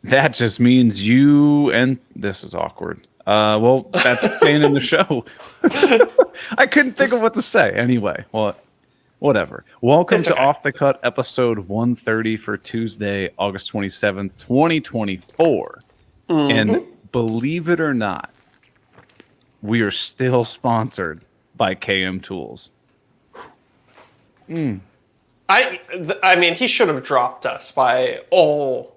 That just means you and this is awkward. Well, that's staying in the show. I couldn't think of what to say. Anyway, well, whatever. Welcome to Off the Cut, episode 130 for Tuesday, August 27th, 2024. And believe it or not, we are still sponsored by KM Tools. I mean, he should have dropped us by all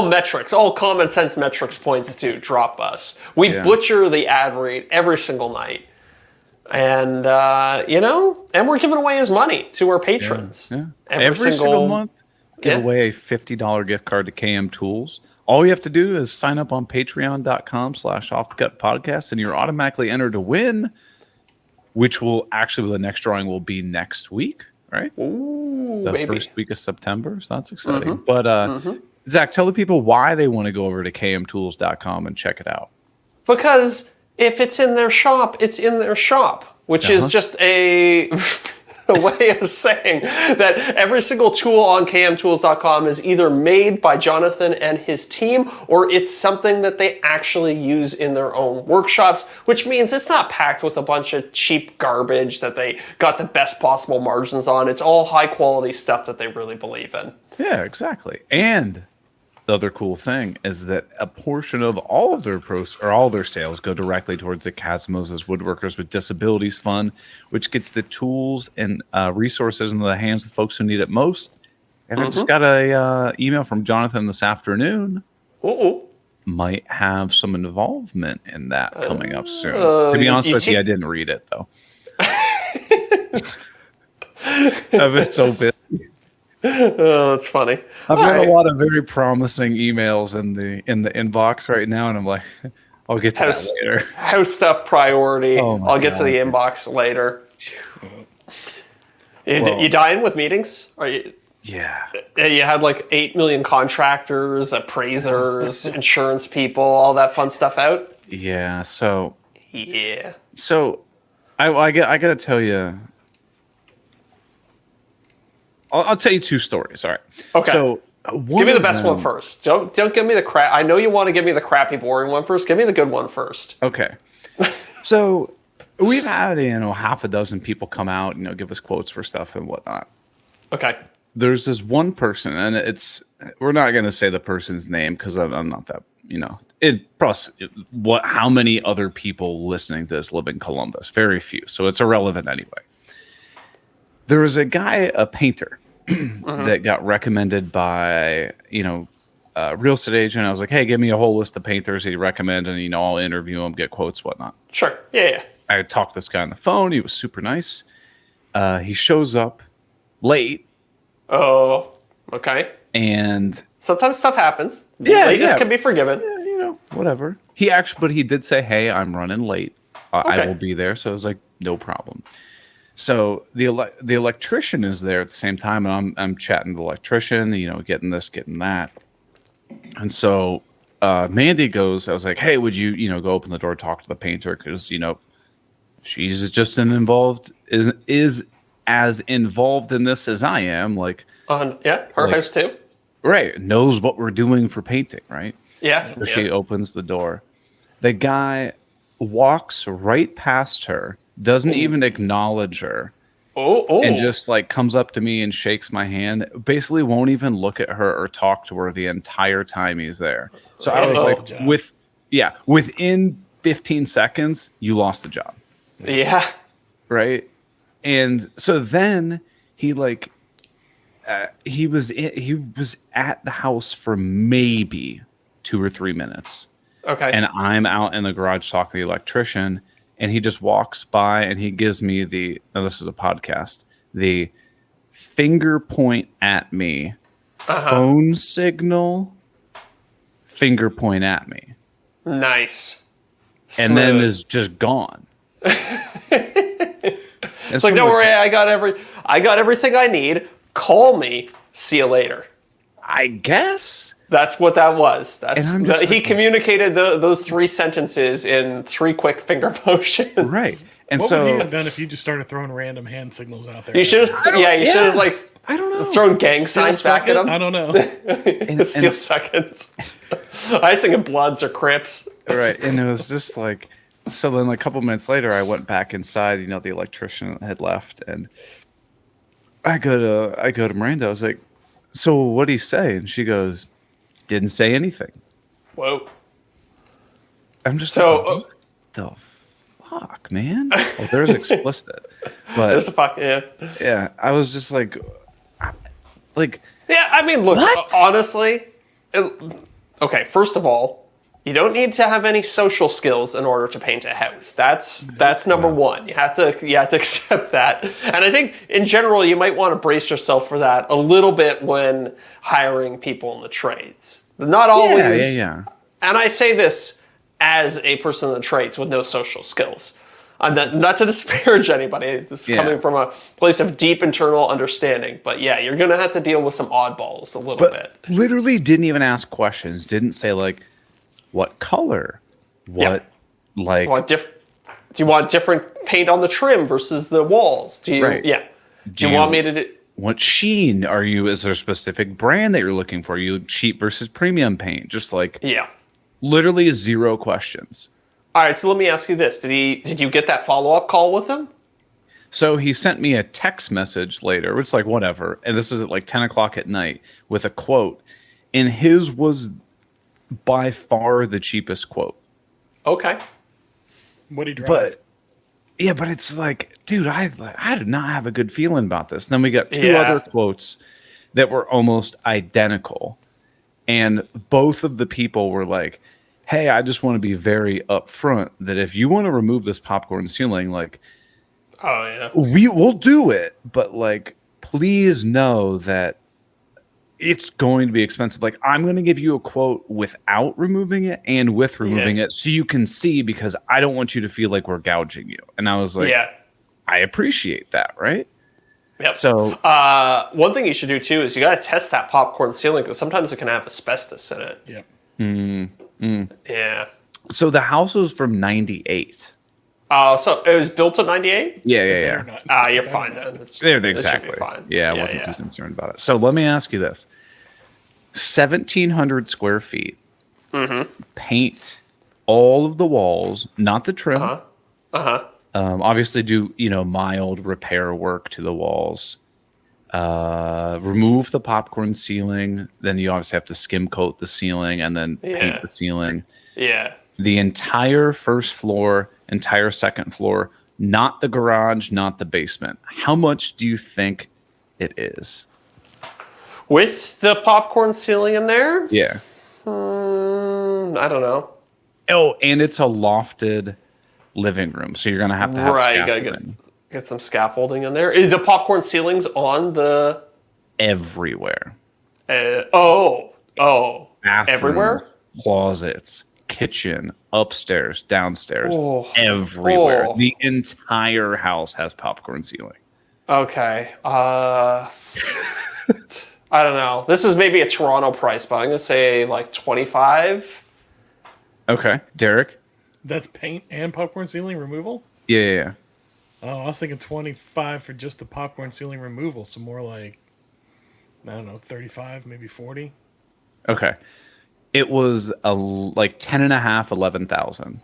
metrics, all common sense metrics points to drop us. We butcher the ad rate every single night. And, and we're giving away his money to our patrons. Yeah. Every single month, give away a $50 gift card to KM Tools. All you have to do is sign up on patreon.com/offthecutpodcast, and you're automatically entered to win, which will actually, the next drawing will be next week, right? Ooh, the first week of September, so that's exciting. But Zach, tell the people why they want to go over to kmtools.com and check it out. Because if it's in their shop, it's in their shop, which is just a way of saying that every single tool on kmtools.com is either made by Jonathan and his team, or it's something that they actually use in their own workshops, which means it's not packed with a bunch of cheap garbage that they got the best possible margins on. It's all high quality stuff that they really believe in. Yeah, exactly. And the other cool thing is that a portion of all of their all their sales go directly towards the Cosmos' Woodworkers with Disabilities Fund, which gets the tools and resources into the hands of folks who need it most. And I just got a email from Jonathan this afternoon. Might have some involvement in that coming up soon. To be honest with you, I didn't read it though. I've been so busy. Oh, that's funny. I've got a lot of very promising emails in the inbox right now, and I'm like, I'll get to that later. House stuff priority. I'll get to the inbox later. You dying with meetings? Are you? Yeah. You had like 8 million contractors, appraisers, insurance people, all that fun stuff out. Yeah. So. Yeah. So, I got to tell you. I'll tell you two stories. All right. Okay. So give me the best one first. Don't give me the crap. I know you want to give me the crappy, boring one first. Give me the good one first. Okay. So we've had half a dozen people come out and give us quotes for stuff and whatnot. Okay. There's this one person, and we're not going to say the person's name because I'm not that plus how many other people listening to this live in Columbus? Very few. So it's irrelevant anyway. There was a guy, a painter, that got recommended by, a real estate agent. I was like, hey, give me a whole list of painters he recommended, and, I'll interview him, get quotes, whatnot. Sure. Yeah. I talked to this guy on the phone. He was super nice. He shows up late. Oh, okay. And sometimes stuff happens. Yeah, Lateness can be forgiven. Yeah, whatever. But he did say, hey, I'm running late. I will be there. So I was like, no problem. So the electrician is there at the same time, and I'm chatting to the electrician, getting this, getting that. And so Mandy goes, I was like, hey, would you, go open the door, talk to the painter? Because, she's just is as involved in this as I am. Like, her house too. Right. Knows what we're doing for painting, right? Yeah. So she opens the door. The guy walks right past her. Doesn't even acknowledge her. And just comes up to me and shakes my hand. Basically won't even look at her or talk to her the entire time he's there. So I was within 15 seconds, you lost the job. Yeah. Right. And so then he he was at the house for maybe 2 or 3 minutes. Okay. And I'm out in the garage talking to the electrician. And he just walks by and he gives me this is a podcast, the finger point at me, phone signal, finger point at me. Nice. And then is just gone. It's like, don't worry, I got everything I need. Call me. See you later. I guess. That's what that was. He like, communicated those 3 sentences in 3 quick finger motions. Right. And what so would he have done if you just started throwing random hand signals out there? You should have, you should have like I don't know. thrown gang signs back at him. I don't know. Steal seconds. I was thinking Bloods or Crips. Right. And it was just like, so then like, a couple minutes later, I went back inside, the electrician had left, and I go to Miranda. I was like, so what'd he say? And she goes, didn't say anything. Whoa. I'm just like, what the fuck, man? Well, there's explicit. But There's a fuck, yeah. Yeah, I was just like, Yeah, I mean, look, What? honestly, okay, first of all, you don't need to have any social skills in order to paint a house. That's number one. You have to accept that. And I think in general you might want to brace yourself for that a little bit when hiring people in the trades. Not always. Yeah. And I say this as a person in the trades with no social skills. Not to disparage anybody. It's coming from a place of deep internal understanding. But yeah, you're going to have to deal with some oddballs a little bit. Literally didn't even ask questions. Didn't say like, what color? What like? Do you want different paint on the trim versus the walls? Do you? Right. Yeah. Do you want me to do? What sheen are you? Is there a specific brand that you're looking for? You cheap versus premium paint? Just like literally 0 questions. All right. So let me ask you this: Did you get that follow up call with him? So he sent me a text message later. It's like whatever, and this is at like 10 o'clock at night with a quote, and his was by far the cheapest quote. Okay. What he drive? But it's like, dude, I did not have a good feeling about this. And then we got 2 other quotes that were almost identical. And both of the people were like, hey, I just want to be very upfront that if you want to remove this popcorn ceiling, like, we will do it. But like, please know that it's going to be expensive. Like, I'm going to give you a quote without removing it and with removing it so you can see, because I don't want you to feel like we're gouging you. And I was like, I appreciate that, right? Yep. So one thing you should do too is you got to test that popcorn ceiling, because sometimes it can have asbestos in it. Yep. Yeah. So the house was from 98. So it was built in 98? Yeah. You're fine then. Exactly. Fine. Yeah, I wasn't too concerned about it. So let me ask you this. 1,700 square feet. Paint all of the walls, not the trim. Obviously do, mild repair work to the walls. Remove the popcorn ceiling. Then you obviously have to skim coat the ceiling and then paint the ceiling. Yeah. The entire first floor, entire second floor, not the garage, not the basement. How much do you think it is? With the popcorn ceiling in there? Yeah. I don't know. Oh, and it's a lofted living room, so you're gonna have to have scaffolding. You gotta get some scaffolding in there. Is the popcorn ceilings on the everywhere? Bathrooms, everywhere? Closets, kitchen, upstairs, downstairs, everywhere. The entire house has popcorn ceiling. Okay. I don't know. This is maybe a Toronto price, but I'm gonna say like 25. Okay, Deric. That's paint and popcorn ceiling removal? Yeah. Oh, I was thinking 25 for just the popcorn ceiling removal. So more like, I don't know, 35, maybe 40. Okay. It was like 10.5, 11,000.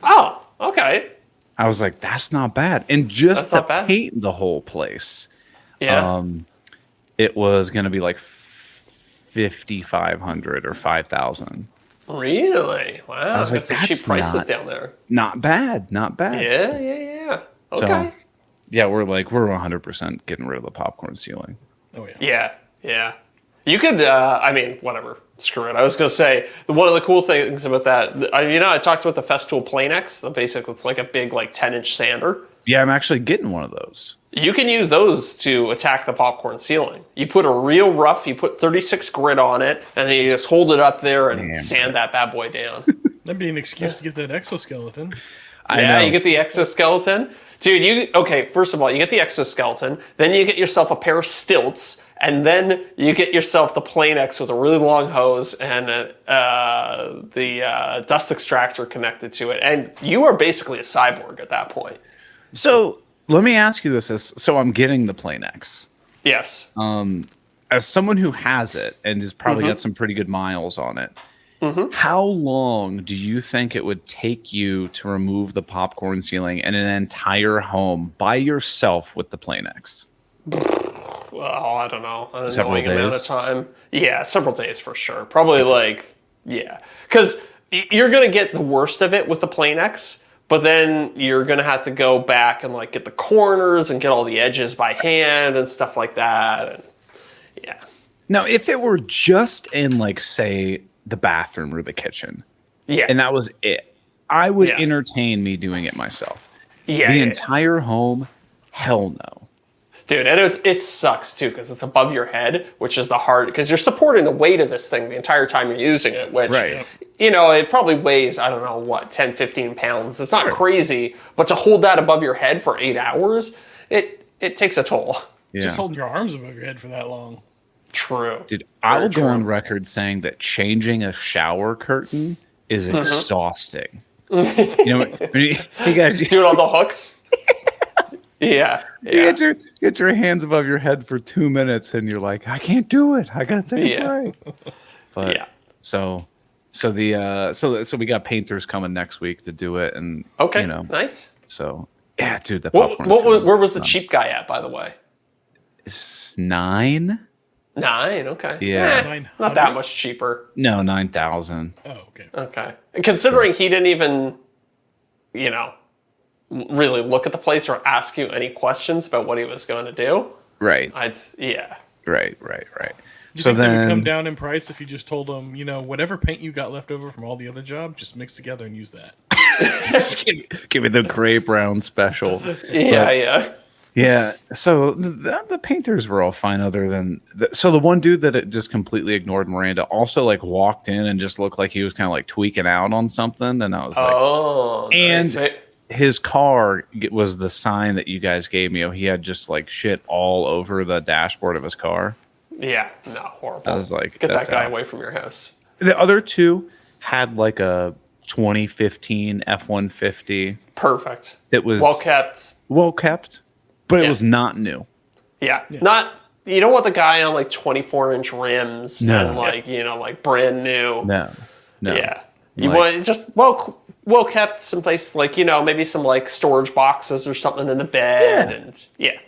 Oh, okay. I was like, that's not bad. And just to paint the whole place, it was going to be like 5,500 or 5,000. Really? Wow. I was like, some cheap prices down there. Not bad. Yeah. Okay. So, we're 100% getting rid of the popcorn ceiling. Oh, yeah. Yeah. You could, whatever. Screw it. I was going to say, one of the cool things about that, I talked about the Festool Planex, it's like a big 10-inch sander. Yeah, I'm actually getting one of those. You can use those to attack the popcorn ceiling. You put a real rough, you put 36 grit on it, and then you just hold it up there and sand that bad boy down. That'd be an excuse to get that exoskeleton. I Yeah, know. you get the exoskeleton. Dude, first of all, you get the exoskeleton, then you get yourself a pair of stilts, and then you get yourself the Plane X with a really long hose and the dust extractor connected to it, and you are basically a cyborg at that point. So let me ask you this: so I'm getting the Plane X. Yes. As someone who has it and has probably got some pretty good miles on it, how long do you think it would take you to remove the popcorn ceiling in an entire home by yourself with the Plane X? Well, I don't know. An Several annoying amount of days? time. Yeah, several days for sure. Probably because you're gonna get the worst of it with the Plane X, but then you're gonna have to go back and like get the corners and get all the edges by hand and stuff like that. And yeah. Now, if it were just in, like, say, the bathroom or the kitchen, Yeah. and that was it, I would Yeah. entertain me doing it myself. Yeah. The yeah. entire home, hell no. Dude, and it sucks too because it's above your head, which is the hard because you're supporting the weight of this thing the entire time you're using it, which Right. it probably weighs, I don't know what, 10, 15 pounds. It's not crazy, but to hold that above your head for 8 hours, it takes a toll. Yeah. Just holding your arms above your head for that long. True. Dude, I will Very go on true. record saying that changing a shower curtain is exhausting. You know, when you guys Do it on the hooks. Yeah. Yeah. get your hands above your head for 2 minutes, and you're like, I can't do it. I gotta take a Yeah. break. But Yeah. so we got painters coming next week to do it, and Okay. you know, Nice. so yeah, dude, the What, popcorn. where was the cheap guy at, by the way? It's 9? 9. Okay. Yeah. 900? Not that much cheaper. No, 9,000. Oh, okay. Okay. And considering he didn't even, really look at the place or ask you any questions about what he was going to do, Right, yeah. right. Do you So think they would come then, down in price if you just told them, whatever paint you got left over from all the other jobs, just mix together and use that? just give me the gray brown special. Yeah, yeah. Yeah, so the painters were all fine, other than the one dude that it just completely ignored Miranda also like walked in and just looked like he was kind of like tweaking out on something, and I was like, Oh, and nice. his car was the sign that you guys gave me. He had just like shit all over the dashboard of his car. Yeah, no, horrible. I was like, get that that's guy out. away from your house. The other two had like a 2015 F-150 Perfect. that was Well kept. but it Yeah. was not new. Yeah. Not, you don't want the guy on like 24-inch rims No. and like brand new. No. Yeah. You Like- want just well kept, someplace like, maybe some like storage boxes or something in the bed. Yeah. And yeah.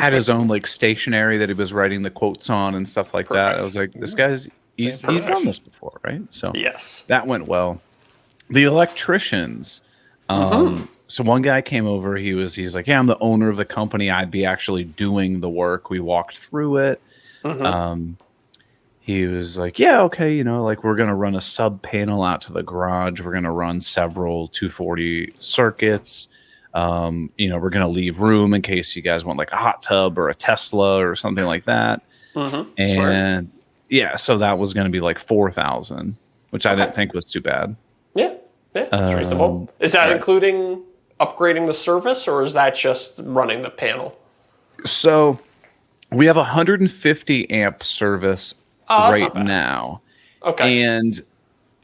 Had his own like stationery that he was writing the quotes on and stuff like that. I Perfect. was like, this guy's he's Perfect. done this before, right? So Yes. that went well. The electricians. So one guy came over. He's like, yeah, I'm the owner of the company. I'd be actually doing the work. We walked through it. He was like, yeah, okay, like we're gonna run a sub panel out to the garage. We're gonna run several 240 circuits. We're gonna leave room in case you guys want like a hot tub or a Tesla or something like that. And yeah, so that was gonna be like 4,000, which I didn't think was too bad. Yeah. Yeah. It's reasonable. Is that right. including upgrading the service or is that just running the panel? So we have a 150 amp service that's right not bad. now. Okay. And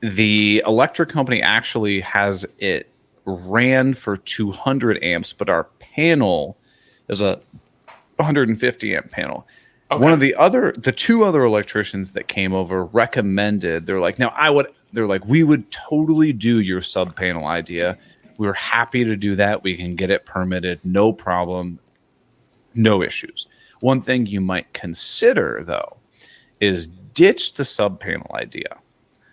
the electric company actually has it ran for 200 amps, but our panel is a 150 amp panel. Okay. One of the two other electricians that came over recommended, they're like, we would totally do your sub panel idea. We're happy to do that. We can get it permitted. No problem. No issues. One thing you might consider though is ditch the sub panel idea.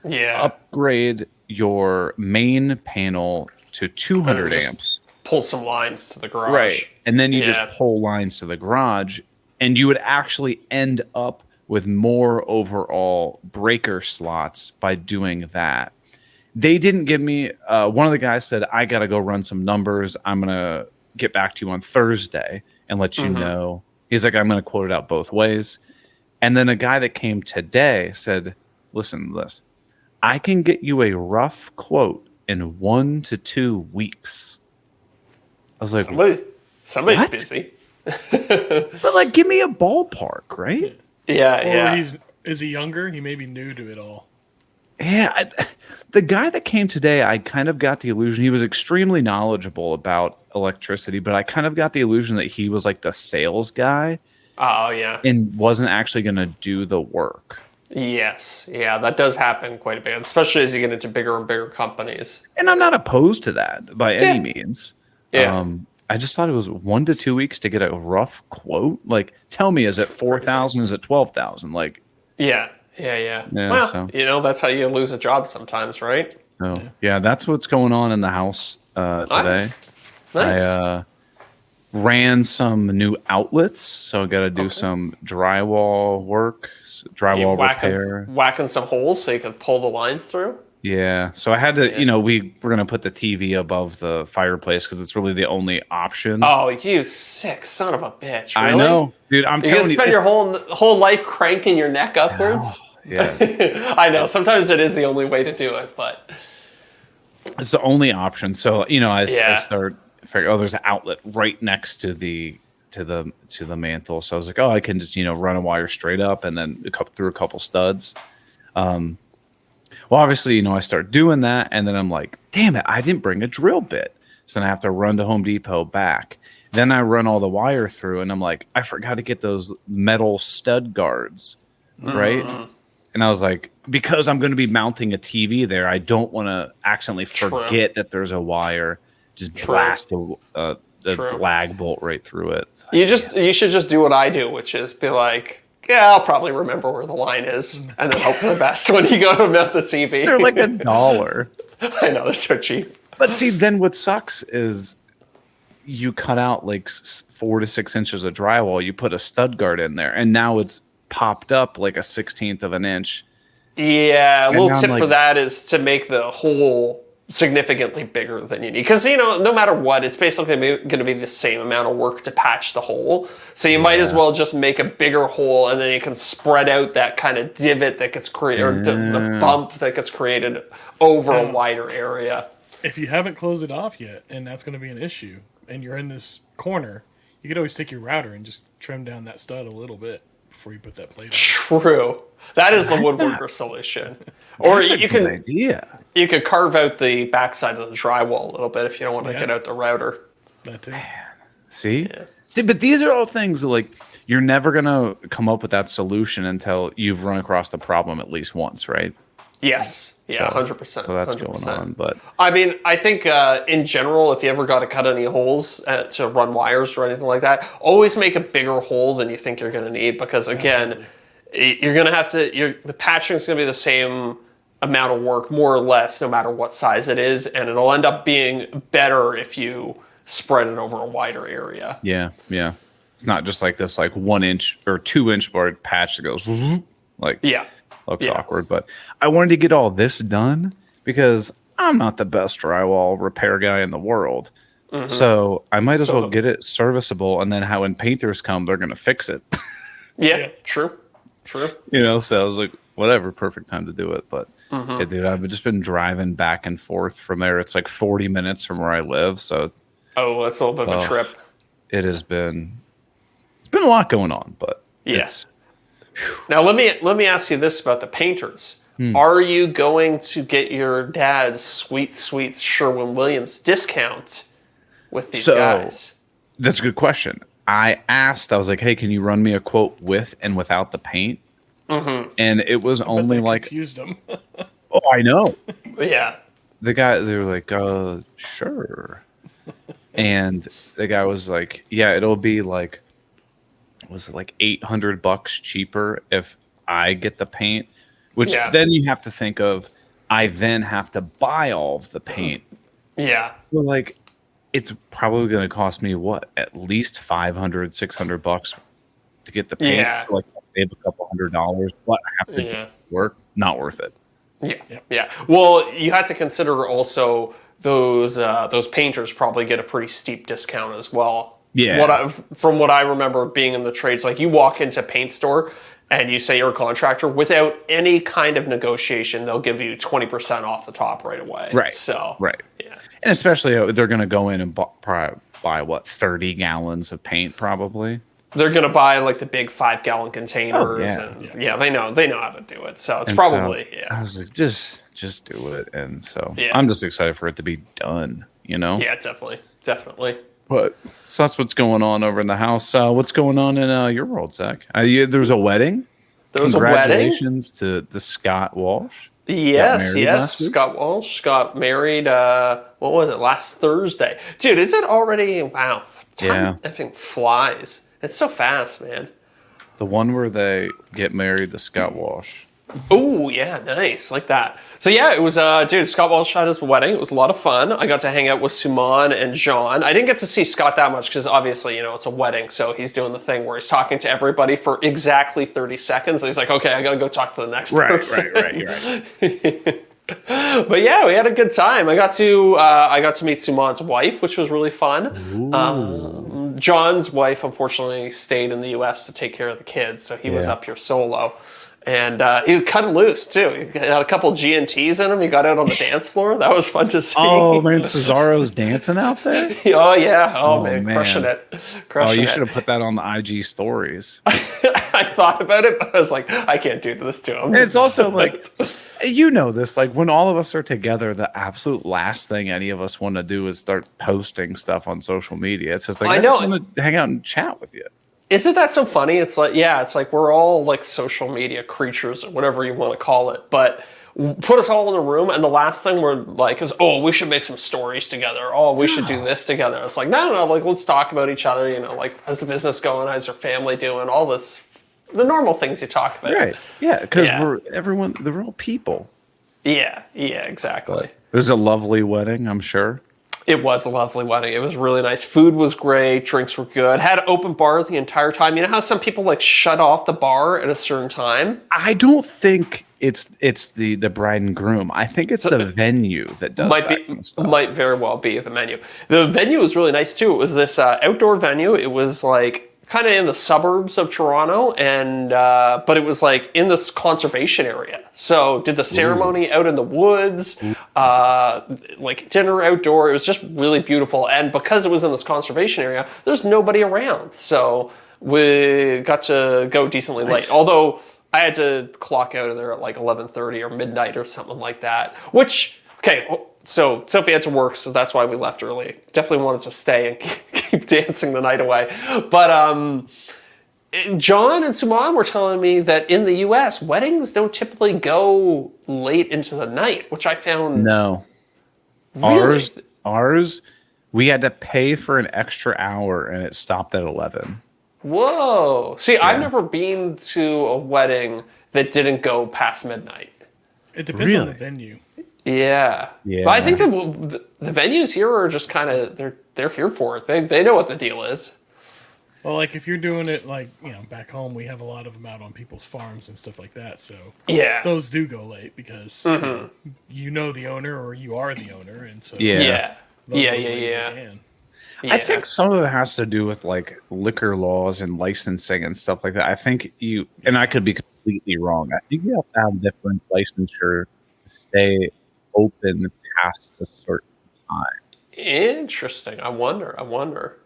Yeah. Upgrade your main panel to 200 Just amps. Pull some lines to the garage. Right. And then you Yeah. just pull lines to the garage, and you would actually end up with more overall breaker slots by doing that. They didn't give me, one of the guys said, I got to go run some numbers. I'm going to get back to you on Thursday and let you know. He's like, I'm going to quote it out both ways. And then a guy that came today said, listen to this. I can get you a rough quote in 1 to 2 weeks. I was like, somebody's what? busy. But like, give me a ballpark, right? Yeah, Or is he younger? He may be new to it all. Yeah, the guy that came today, I kind of got the illusion he was extremely knowledgeable about electricity, but I kind of got the illusion that he was like the sales guy Oh, yeah. and wasn't actually going to do the work. Yes. Yeah, that does happen quite a bit, especially as you get into bigger and bigger companies. And I'm not opposed to that by any Yeah. means. Yeah. I just thought it was 1 to 2 weeks to get a rough quote. Like, tell me, is it 4,000? Is it 12,000? Like, Yeah. yeah, Well, so. that's how you lose a job sometimes, right? Oh, yeah, that's what's going on in the house today. Nice. I ran some new outlets, so I got to do some drywall work, drywall repair. Whacking some holes so you can pull the lines through. Yeah, so I had to, we were gonna put the TV above the fireplace because it's really the only option. Oh, you sick son of a bitch! Really? I know, dude. I'm You're telling gonna you, spend your whole life cranking your neck upwards. yeah, I know. Sometimes it is the only way to do it, but it's the only option. So I Yeah. start figuring, oh, there's an outlet right next to the mantle. So I was like, oh, I can just run a wire straight up and then through a couple studs. Well, obviously, I start doing that, and then I'm like, damn it, I didn't bring a drill bit. So then I have to run to Home Depot back. Then I run all the wire through, and I'm like, I forgot to get those metal stud guards, right? And I was like, because I'm going to be mounting a TV there, I don't want to accidentally forget that there's a wire. Just blast a lag bolt right through it. you should just do what I do, which is be like, yeah, I'll probably remember where the line is, and then hope for the best when you go to mount the TV. They're like $1. I know, they're so cheap. But see, then what sucks is you cut out like 4 to 6 inches of drywall. You put a stud guard in there, and now it's popped up like a 1/16 of an inch. Yeah, a little tip like, for that is to make the hole significantly bigger than you need. Because, no matter what, it's basically going to be the same amount of work to patch the hole. So you might as well just make a bigger hole, and then you can spread out that kind of divot that gets created, or the bump that gets created over a wider area. If you haven't closed it off yet, and that's going to be an issue, and you're in this corner, you could always take your router and just trim down that stud a little bit before you put that plate on. True. That is the woodworker solution. Or you can idea. You could carve out the backside of the drywall a little bit if you don't want to get out the router. That too. See? See, but these are all things like you're never going to come up with that solution until you've run across the problem at least once, right? Yes. Yeah, 100%. So that's 100%. going on. But I mean, I think in general, if you ever got to cut any holes to run wires or anything like that, always make a bigger hole than you think you're going to need, because again, you're going to have to, the patching is going to be the same amount of work, more or less, no matter what size it is, and it'll end up being better if you spread it over a wider area. yeah. It's not just like this 1 inch or 2 inch board patch that goes like looks awkward. But I wanted to get all this done because I'm not the best drywall repair guy in the world. So I might as well get it serviceable, and then when painters come, they're going to fix it. True. So I was like, whatever, perfect time to do it. But yeah, dude, I've just been driving back and forth from there. It's like 40 minutes from where I live. So that's a little bit of a trip. It's been a lot going on, but Now let me ask you this about the painters. Are you going to get your dad's sweet Sherwin-Williams discount with these guys? That's a good question. I was like, hey, can you run me a quote with and without the paint? And it was only like, confused them. oh, I know. Yeah. The guy, they were like, sure. And the guy was like, yeah, it'll be like, was it like $800 cheaper if I get the paint? Which then you have to think of, I then have to buy all of the paint. Yeah. Well, like, it's probably going to cost me at least $500, $600 to get the paint. Yeah. So, like, I'll save a couple $100, but I have to work. Not worth it. Yeah. Well, you had to consider also those painters probably get a pretty steep discount as well. Yeah. From what I remember being in the trades, like you walk into a paint store and you say you're a contractor, without any kind of negotiation, they'll give you 20% off the top right away. Right. So right. Yeah. And especially they're going to go in and buy 30 gallons of paint probably. They're gonna buy like the big 5-gallon containers, Oh, and they know how to do it. So it's And probably so I was like, just do it. And so Yeah. I'm just excited for it to be done, you know? Yeah, definitely. But so that's what's going on over in the house. What's going on in your world, Zach? There's a wedding. There was a wedding. Congratulations to Scott Walsh. Yes. last week? Scott Walsh got married. What was it? Last Thursday, dude. Is it already? Wow. Time effing flies. It's so fast, man. The one where they get married, the Scott Walsh. Oh, yeah, nice. Like that. So, yeah, it was, dude, Scott Walsh had his wedding. It was a lot of fun. I got to hang out with Suman and John. I didn't get to see Scott that much because obviously, it's a wedding. So he's doing the thing where he's talking to everybody for exactly 30 seconds. And he's like, okay, I got to go talk to the next person. Right. But yeah, we had a good time. I got to meet Suman's wife, which was really fun. John's wife, unfortunately, stayed in the U.S. to take care of the kids. So he was up here solo. And he cut him loose, too. He had a couple G&Ts in him. He got out on the dance floor. That was fun to see. Oh, man, Cesaro's dancing out there? Oh, yeah. Oh, man, crushing it. You should have put that on the IG stories. I thought about it, but I was like, I can't do this to him. And it's also like, this, like when all of us are together, the absolute last thing any of us want to do is start posting stuff on social media. It's just like, I just want to hang out and chat with you. Isn't that so funny? It's like we're all like social media creatures or whatever you want to call it, but put us all in a room and the last thing we're like is, oh, we should make some stories together. Oh, we should do this together. It's like, no, like let's talk about each other, like how's the business going? How's your family doing? All this, the normal things you talk about. Right. Yeah. Because they're real people. Yeah. Yeah, exactly. It was a lovely wedding, I'm sure. It was a lovely wedding. It was really nice. Food was great. Drinks were good. Had open bar the entire time. You know how some people like shut off the bar at a certain time? I don't think it's the bride and groom. I think it's the venue that does that kind of stuff. Might very well be the venue. The venue was really nice too. It was this outdoor venue. It was like kind of in the suburbs of Toronto, and but it was like in this conservation area. So did the ceremony out in the woods, like dinner outdoor. It was just really beautiful. And because it was in this conservation area, there's nobody around. So we got to go decently late. Although I had to clock out of there at like 11:30 or midnight or something like that. Which, so Sophie had to work, so that's why we left early. Definitely wanted to stay and keep dancing the night away. But John and Suman were telling me that in the U.S., weddings don't typically go late into the night, which I found... No. Really? Ours, we had to pay for an extra hour, and it stopped at 11. Whoa. See, I've never been to a wedding that didn't go past midnight. It depends on the venue. Yeah. But I think the venues here are just kind of, they're here for it. They know what the deal is. Well, like if you're doing it like, back home, we have a lot of them out on people's farms and stuff like that. So those do go late because you know the owner or you are the owner. And so Yeah. I think some of it has to do with like liquor laws and licensing and stuff like that. I think and I could be completely wrong. I think you have to have different licensure to stay open past a certain time. Interesting. I wonder.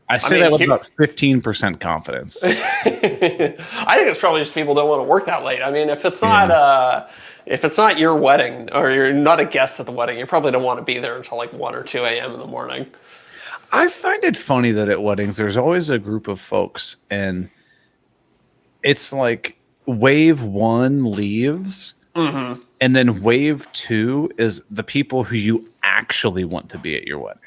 I say that with about 15% confidence. I think it's probably just people don't want to work that late. I mean, if it's not your wedding or you're not a guest at the wedding, you probably don't want to be there until like 1 or 2 a.m. in the morning. I find it funny that at weddings, there's always a group of folks and it's like wave 1 leaves and then wave 2 is the people who you actually want to be at your wedding.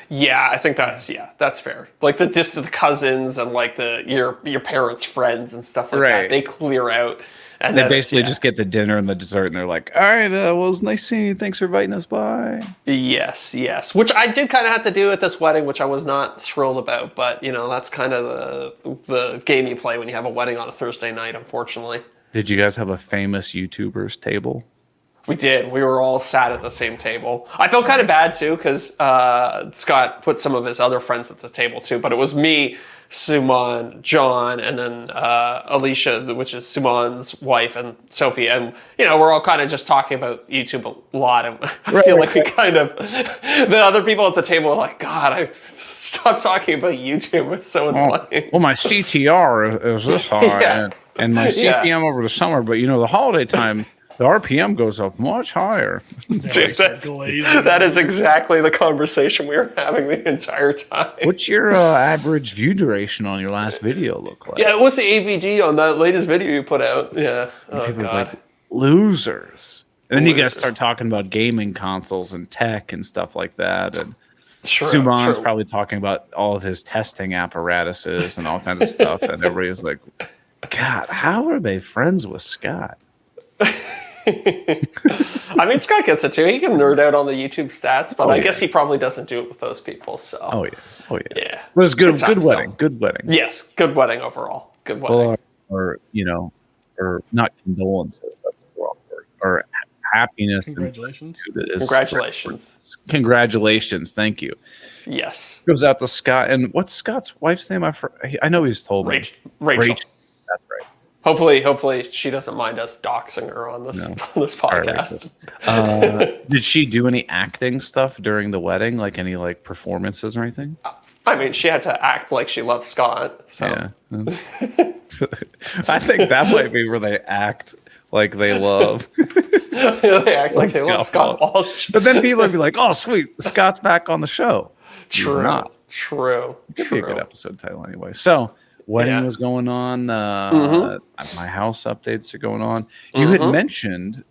Yeah, I think that's fair. Like the distant cousins and like your parents' friends and stuff like that. They clear out. And they basically just get the dinner and the dessert, and they're like, all right, well, it was nice seeing you. Thanks for inviting us. Bye. Yes. Which I did kind of have to do at this wedding, which I was not thrilled about. But, that's kind of the game you play when you have a wedding on a Thursday night, unfortunately. Did you guys have a famous YouTuber's table? We did. We were all sat at the same table. I felt kind of bad, too, because Scott put some of his other friends at the table, too. But it was me, Suman, John, and then Alicia, which is Suman's wife, and Sophie. And, we're all kind of just talking about YouTube a lot. And I feel like we kind of, the other people at the table are like, God, I stop talking about YouTube. It's so annoying. Well, my CTR is this high, and my CPM over the summer, but the holiday time, the RPM goes up much higher. Dude, that is exactly the conversation we were having the entire time. What's your average view duration on your last video look like? Yeah, what's the AVD on that latest video you put out? Yeah. Oh, people God. Like, losers. And then you guys start talking about gaming consoles and tech and stuff like that. And Suman's probably talking about all of his testing apparatuses and all kinds of stuff. And everybody's like, God, how are they friends with Scott? I mean, Scott gets it too. He can nerd out on the YouTube stats, but I guess he probably doesn't do it with those people. So, yeah. Yeah. It was good wedding. Good wedding. Yes, good wedding overall. Good wedding. Or not condolences. That's the wrong word. Or happiness. Congratulations. Congratulations. Thank you. Yes. Goes out to Scott. And what's Scott's wife's name? I know he's told me. Rachel. That's right. Hopefully she doesn't mind us doxing her on this podcast. Did she do any acting stuff during the wedding, like any performances or anything? I mean, she had to act like she loved Scott. So. Yeah, I think that might be where they act like they love. They act like they love Scott Walsh. But then people would be like, "Oh, sweet, Scott's back on the show." True. It could be a good episode title anyway. So. Wedding was going on. My house updates are going on. You had mentioned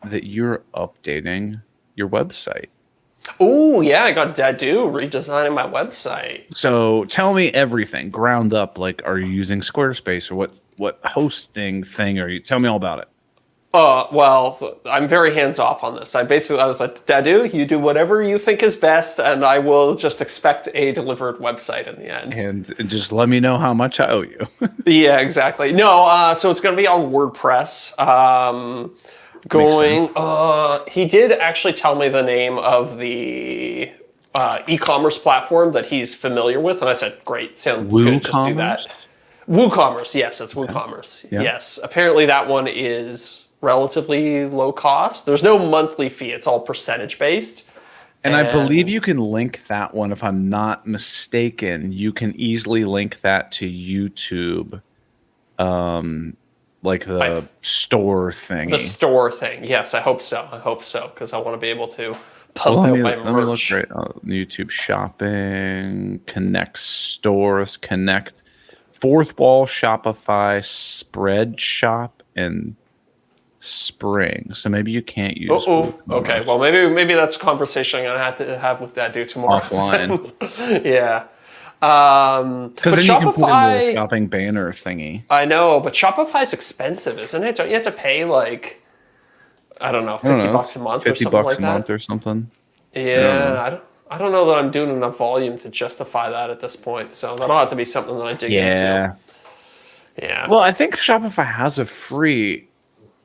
that you're updating your website. Oh, yeah. I got Dadu redesigning my website. So tell me everything, ground up. Like, are you using Squarespace or what hosting thing are you? Tell me all about it. Well, I'm very hands-off on this. I was like, Dadu, you do whatever you think is best, and I will just expect a delivered website in the end. And just let me know how much I owe you. Yeah, exactly. No, so it's going to be on WordPress. He did actually tell me the name of the e-commerce platform that he's familiar with, and I said, great, sounds good, just do that. WooCommerce, yes, it's WooCommerce. Yeah. Yes, apparently that one is relatively low cost. There's no monthly fee. It's all percentage based. And I believe you can link that one, if I'm not mistaken. You can easily link that to YouTube, like the store thing. The store thing. Yes, I hope so. Because I want to be able to pump out my merch. Let me look right. YouTube shopping, connect stores, connect Fourth Wall, Shopify, Spread Shop, and Spring. So maybe you can't use. Okay. Well, maybe that's a conversation I'm gonna have with that dude tomorrow. Offline. Yeah. Because then Shopify, you can put in the shopping banner thingy. I know, but Shopify's expensive, isn't it? Don't you have to pay like, I don't know, $50 a month or something like that? $50 a month or something. Yeah, I don't know that I'm doing enough volume to justify that at this point. So that'll have to be something that I dig into. Yeah. Well, I think Shopify has a free.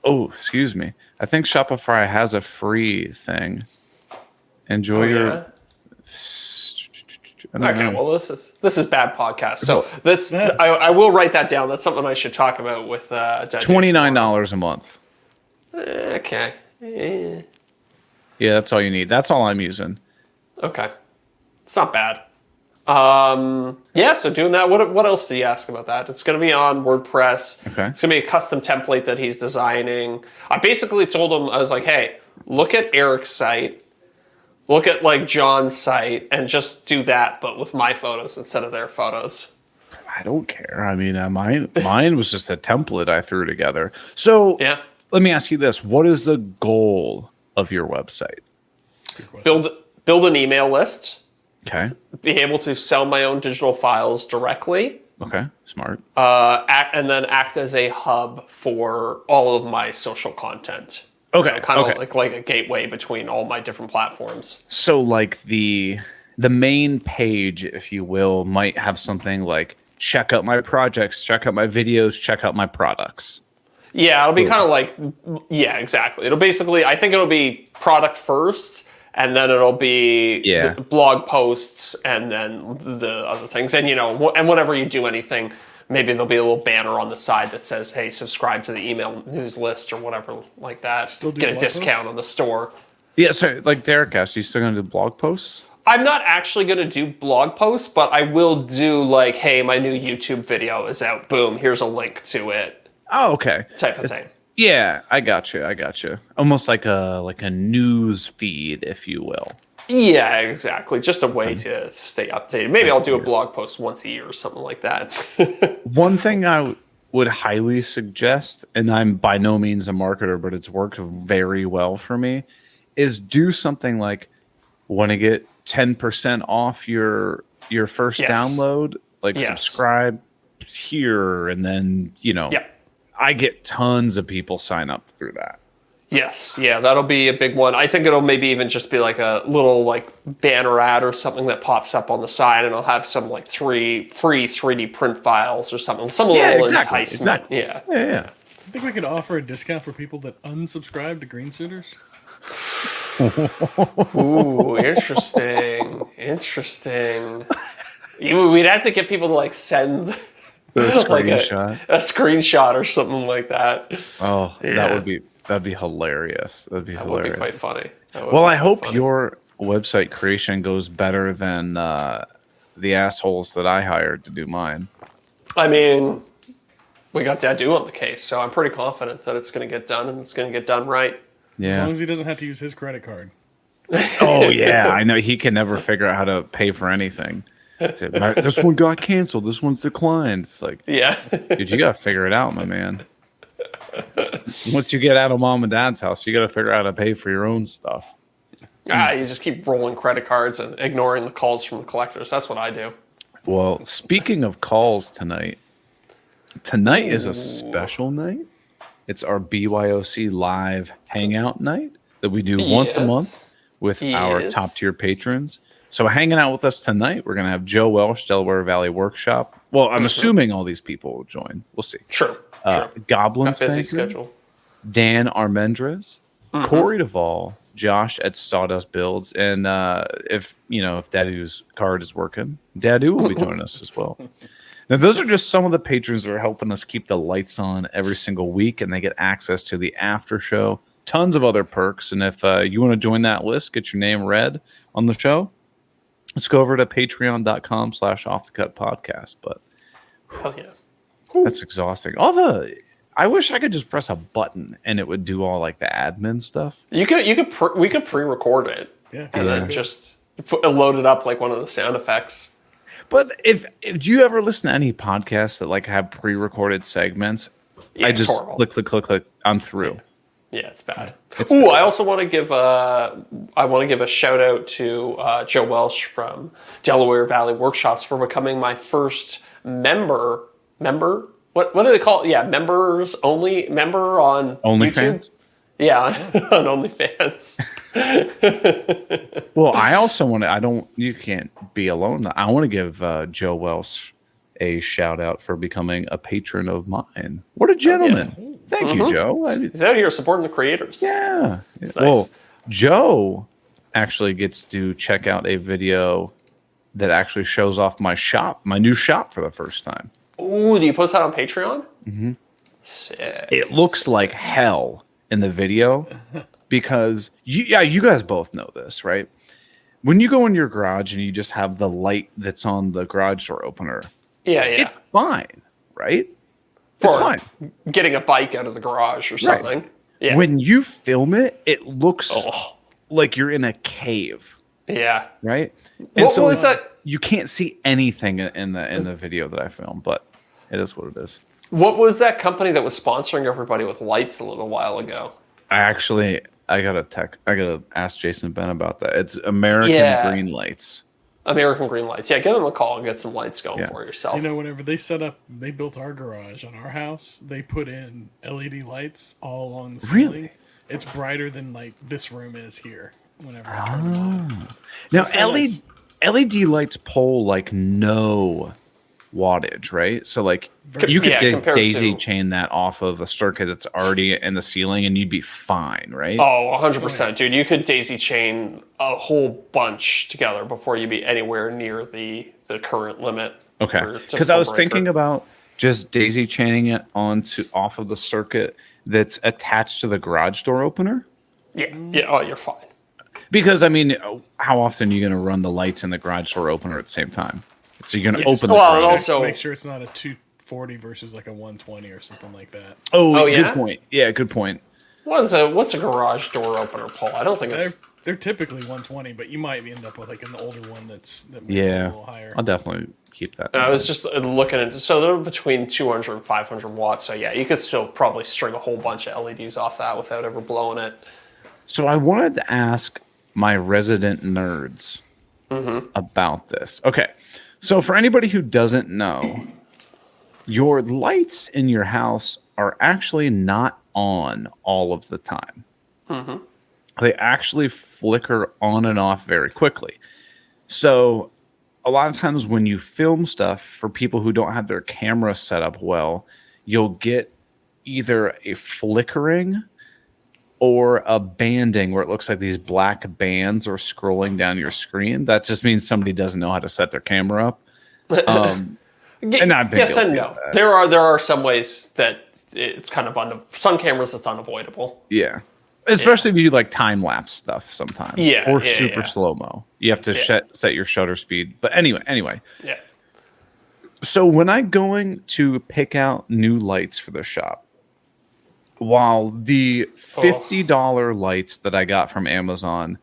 Oh, excuse me. I think Shopify has a free thing. Enjoy your. Yeah? Okay, well, this is bad podcast. So I will write that down. That's something I should talk about with $29 a month. Okay. Yeah, that's all you need. That's all I'm using. Okay, it's not bad. So doing that. What else did you ask about that? It's going to be on WordPress. Okay. It's going to be a custom template that he's designing. I basically told him, I was like, hey, look at Eric's site. Look at like John's site and just do that, but with my photos instead of their photos. I don't care. I mean, mine was just a template I threw together. So let me ask you this. What is the goal of your website? Build an email list. Okay. Be able to sell my own digital files directly. Okay, smart. And then act as a hub for all of my social content. Okay. So kind of like a gateway between all my different platforms. So like the main page, if you will, might have something like check out my projects, check out my videos, check out my products. Yeah, it'll be kind of like, yeah, exactly. It'll basically, I think it'll be product first, and then it'll be Yeah. the blog posts, and then the other things. And and whenever you do anything, maybe there'll be a little banner on the side that says, "Hey, subscribe to the email news list," or whatever like that. Still do get a blog discount posts? on the store. Yeah, so like Deric asked, you still gonna do blog posts? I'm not actually going to do blog posts, but I will do like, "Hey, my new YouTube video is out. Boom, here's a link to it." Oh, okay. Type of thing. Yeah, I got you. Almost like a news feed, if you will. Yeah, exactly. Just a way to stay updated. Maybe I'll do a blog post once a year or something like that. One thing I would highly suggest, and I'm by no means a marketer, but it's worked very well for me, is do something like, want to get 10% off your first download, like subscribe here, and then I get tons of people sign up through that. Yes, yeah, that'll be a big one. I think it'll maybe even just be like a little like banner ad or something that pops up on the side, and I'll have some like free 3D print files or something, some little enticement. Exactly. Yeah. I think we could offer a discount for people that unsubscribe to Green Suiters. Ooh, interesting. We'd have to get people to like send The like screenshot. a screenshot or something like that. Oh, Yeah. that'd be hilarious. That'd be That hilarious. would be quite funny. Well, I hope your website creation goes better than the assholes that I hired to do mine. I mean, we got Dadu on the case, so I'm pretty confident that it's going to get done, and it's going to get done right. As Yeah. long as he doesn't have to use his credit card. Oh yeah, I know he can never figure out how to pay for anything. This one got canceled. This one's declined. It's like, Yeah. dude, you gotta figure it out, my man. Once you get out of mom and dad's house, you gotta figure out how to pay for your own stuff. You just keep rolling credit cards and ignoring the calls from the collectors. That's what I do. Well, speaking of calls tonight is a special night. It's our BYOC live hangout night that we do once a month with our top tier patrons. So hanging out with us tonight, we're going to have Joe Walsh, Delaware Valley Workshop. Well, I'm assuming all these people will join. We'll see. True. Goblin Got busy Spanker, schedule. Dan Armendrez, Corey Duvall, Josh at Sawdust Builds, and if Dadu's card is working, Dadu will be joining us as well. Now, those are just some of the patrons that are helping us keep the lights on every single week, and they get access to the after show, tons of other perks. And if you want to join that list, get your name read on the show, let's go over to patreon.com/offthecutpodcast. But Hell yeah. that's exhausting. I wish I could just press a button and it would do all like the admin stuff. We could pre-record it. Yeah. And then just load it up like one of the sound effects. But if do you ever listen to any podcasts that like have pre-recorded segments? Yeah, I just horrible. click. I'm through. Yeah, it's bad. It's Ooh, bad. I also want to give a shout out to Joe Welsh from Delaware Valley Workshops for becoming my first member. What do they call it? Yeah, members only member on OnlyFans? YouTube? Yeah, on OnlyFans. Well, I also want to. You can't be alone. I want to give Joe Welsh a shout out for becoming a patron of mine. What a gentleman! Thank you, Joe. He's out here supporting the creators. Yeah. It's Well, nice. Joe actually gets to check out a video that actually shows off my new shop for the first time. Ooh, do you post that on Patreon? Mm-hmm. Sick. It looks like hell in the video because you guys both know this, right? When you go in your garage and you just have the light that's on the garage door opener, Yeah. it's fine, right? For It's fine. getting a bike out of the garage or something. Right. Yeah. When you film it, it looks like you're in a cave, Yeah. right? What was that? You can't see anything in the video that I filmed, but it is what it is. What was that company that was sponsoring everybody with lights a little while ago? I gotta ask Jason Ben about that. It's American Green Lights. American Green Lights. Yeah, give them a call and get some lights going for yourself. Whenever they built our garage on our house, they put in LED lights all along the ceiling. Really? It's brighter than like this room is here. Whenever I turn them on. Now it's kinda nice. LED lights pull like no wattage, right? So like Very- you could Yeah, compared daisy to- chain that off of a circuit that's already in the ceiling and you'd be fine, right? Oh, 100%, dude. You could daisy chain a whole bunch together before you'd be anywhere near the current limit. Okay. Because I was thinking about just daisy chaining it off of the circuit that's attached to the garage door opener. Yeah. Oh, you're fine. Because I mean, how often are you going to run the lights and the garage door opener at the same time? So you're going to open the Well, and garage. also make sure it's not a 240 versus like a 120 or something like that. Oh, yeah? good point. Yeah, good point. what's a garage door opener, Paul? I don't think it's. They're typically 120, but you might end up with like an older one that might be a Yeah, little higher. I'll definitely keep that. I was just looking at so they're between 200 and 500 watts. So yeah, you could still probably string a whole bunch of LEDs off that without ever blowing it. So I wanted to ask my resident nerds about this. Okay, so for anybody who doesn't know, your lights in your house are actually not on all of the time. They actually flicker on and off very quickly. So a lot of times when you film stuff, for people who don't have their camera set up well, you'll get either a flickering or a banding where it looks like these black bands are scrolling down your screen. That just means somebody doesn't know how to set their camera up. And I've been Yes and guilty no. of that. There are some ways that it's kind of some cameras it's unavoidable. Yeah. Especially if you do like time lapse stuff sometimes. Yeah, Or yeah, super yeah. slow mo. You have to set your shutter speed. But anyway. Yeah. So when I'm going to pick out new lights for the shop, while the $50 lights that I got from Amazon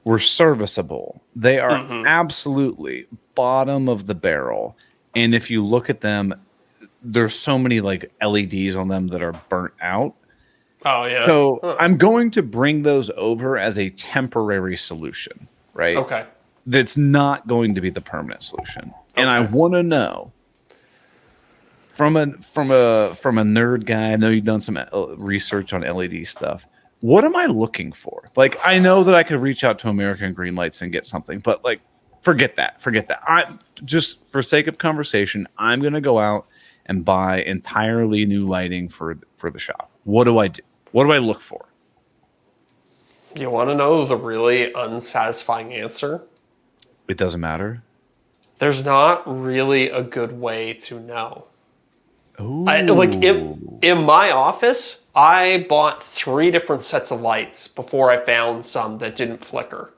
were serviceable, they are absolutely bottom of the barrel. And if you look at them, there's so many like LEDs on them that are burnt out. Oh yeah. So I'm going to bring those over as a temporary solution, right? Okay. That's not going to be the permanent solution. And I want to know from a nerd guy. I know you've done some research on LED stuff. What am I looking for? Like, I know that I could reach out to American Green Lights and get something, but like, forget that. I just, for sake of conversation, I'm going to go out and buy entirely new lighting for the shop. What do I do? What do I look for? You want to know the really unsatisfying answer? It doesn't matter. There's not really a good way to know. Ooh. In my office, I bought 3 different sets of lights before I found some that didn't flicker.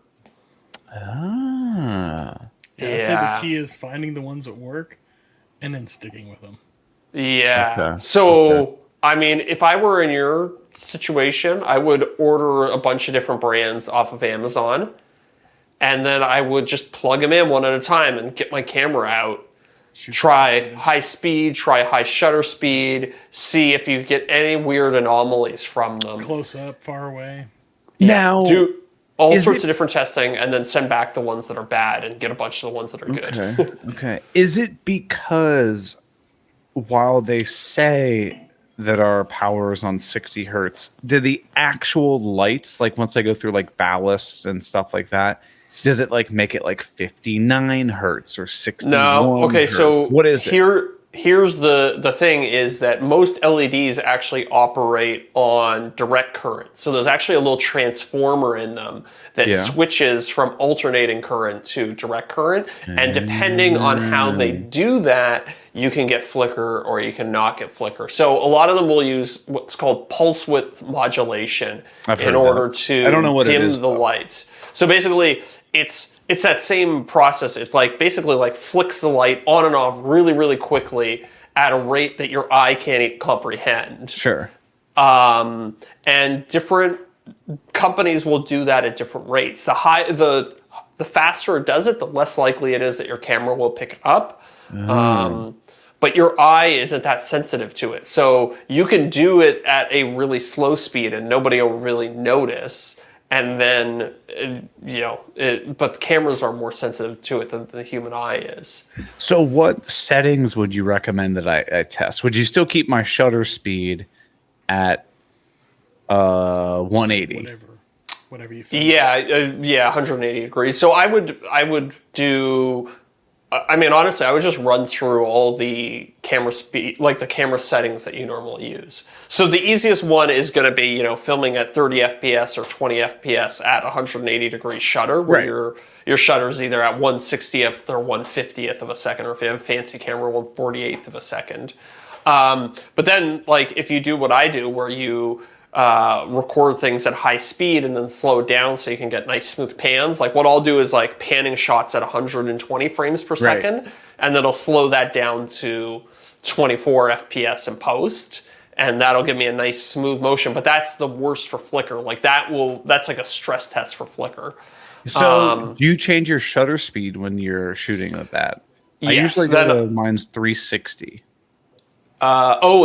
Ah. Yeah, I'd say the key is finding the ones that work and then sticking with them. Yeah. Okay. So, I mean, if I were in your situation, I would order a bunch of different brands off of Amazon, and then I would just plug them in one at a time and get my camera out. Try high speed, try high shutter speed, see if you get any weird anomalies from them. Close up, far away. Now, Do all sorts it- of different testing and then send back the ones that are bad and get a bunch of the ones that are good. Okay. Is it because while they say that our power is on 60 hertz, do the actual lights, like once I go through like ballasts and stuff like that, does it like make it like 59 hertz or 61? No. Okay, hertz? so what is it? Here's the thing is that most LEDs actually operate on direct current. So there's actually a little transformer in them that switches from alternating current to direct current. And depending on how they do that, you can get flicker or you can not get flicker. So a lot of them will use what's called pulse width modulation in order to I don't know what it dim is, the lights. So basically, it's that same process. It's like basically like flicks the light on and off really, really quickly at a rate that your eye can't comprehend. Sure. And different companies will do that at different rates. The faster it does it, the less likely it is that your camera will pick it up. But your eye isn't that sensitive to it. So you can do it at a really slow speed and nobody will really notice. And then, but the cameras are more sensitive to it than the human eye is. So what settings would you recommend that I test? Would you still keep my shutter speed at 180? Whatever you feel. Yeah, 180 degrees. So I would do I mean, honestly, I would just run through all the camera speed, like the camera settings that you normally use. So the easiest one is going to be, filming at 30 FPS or 20 FPS at 180 degree shutter, where your shutter is either at 1/60th or 1/50th of a second, or if you have a fancy camera, 1/48th of a second. But then, like, if you do what I do, where you record things at high speed and then slow it down so you can get nice smooth pans. Like what I'll do is like panning shots at 120 frames per second, and then I'll slow that down to 24 FPS in post, and that'll give me a nice smooth motion. But that's the worst for flicker. Like that's like a stress test for flicker. So do you change your shutter speed when you're shooting with that? Yes, I usually go to mine's 360.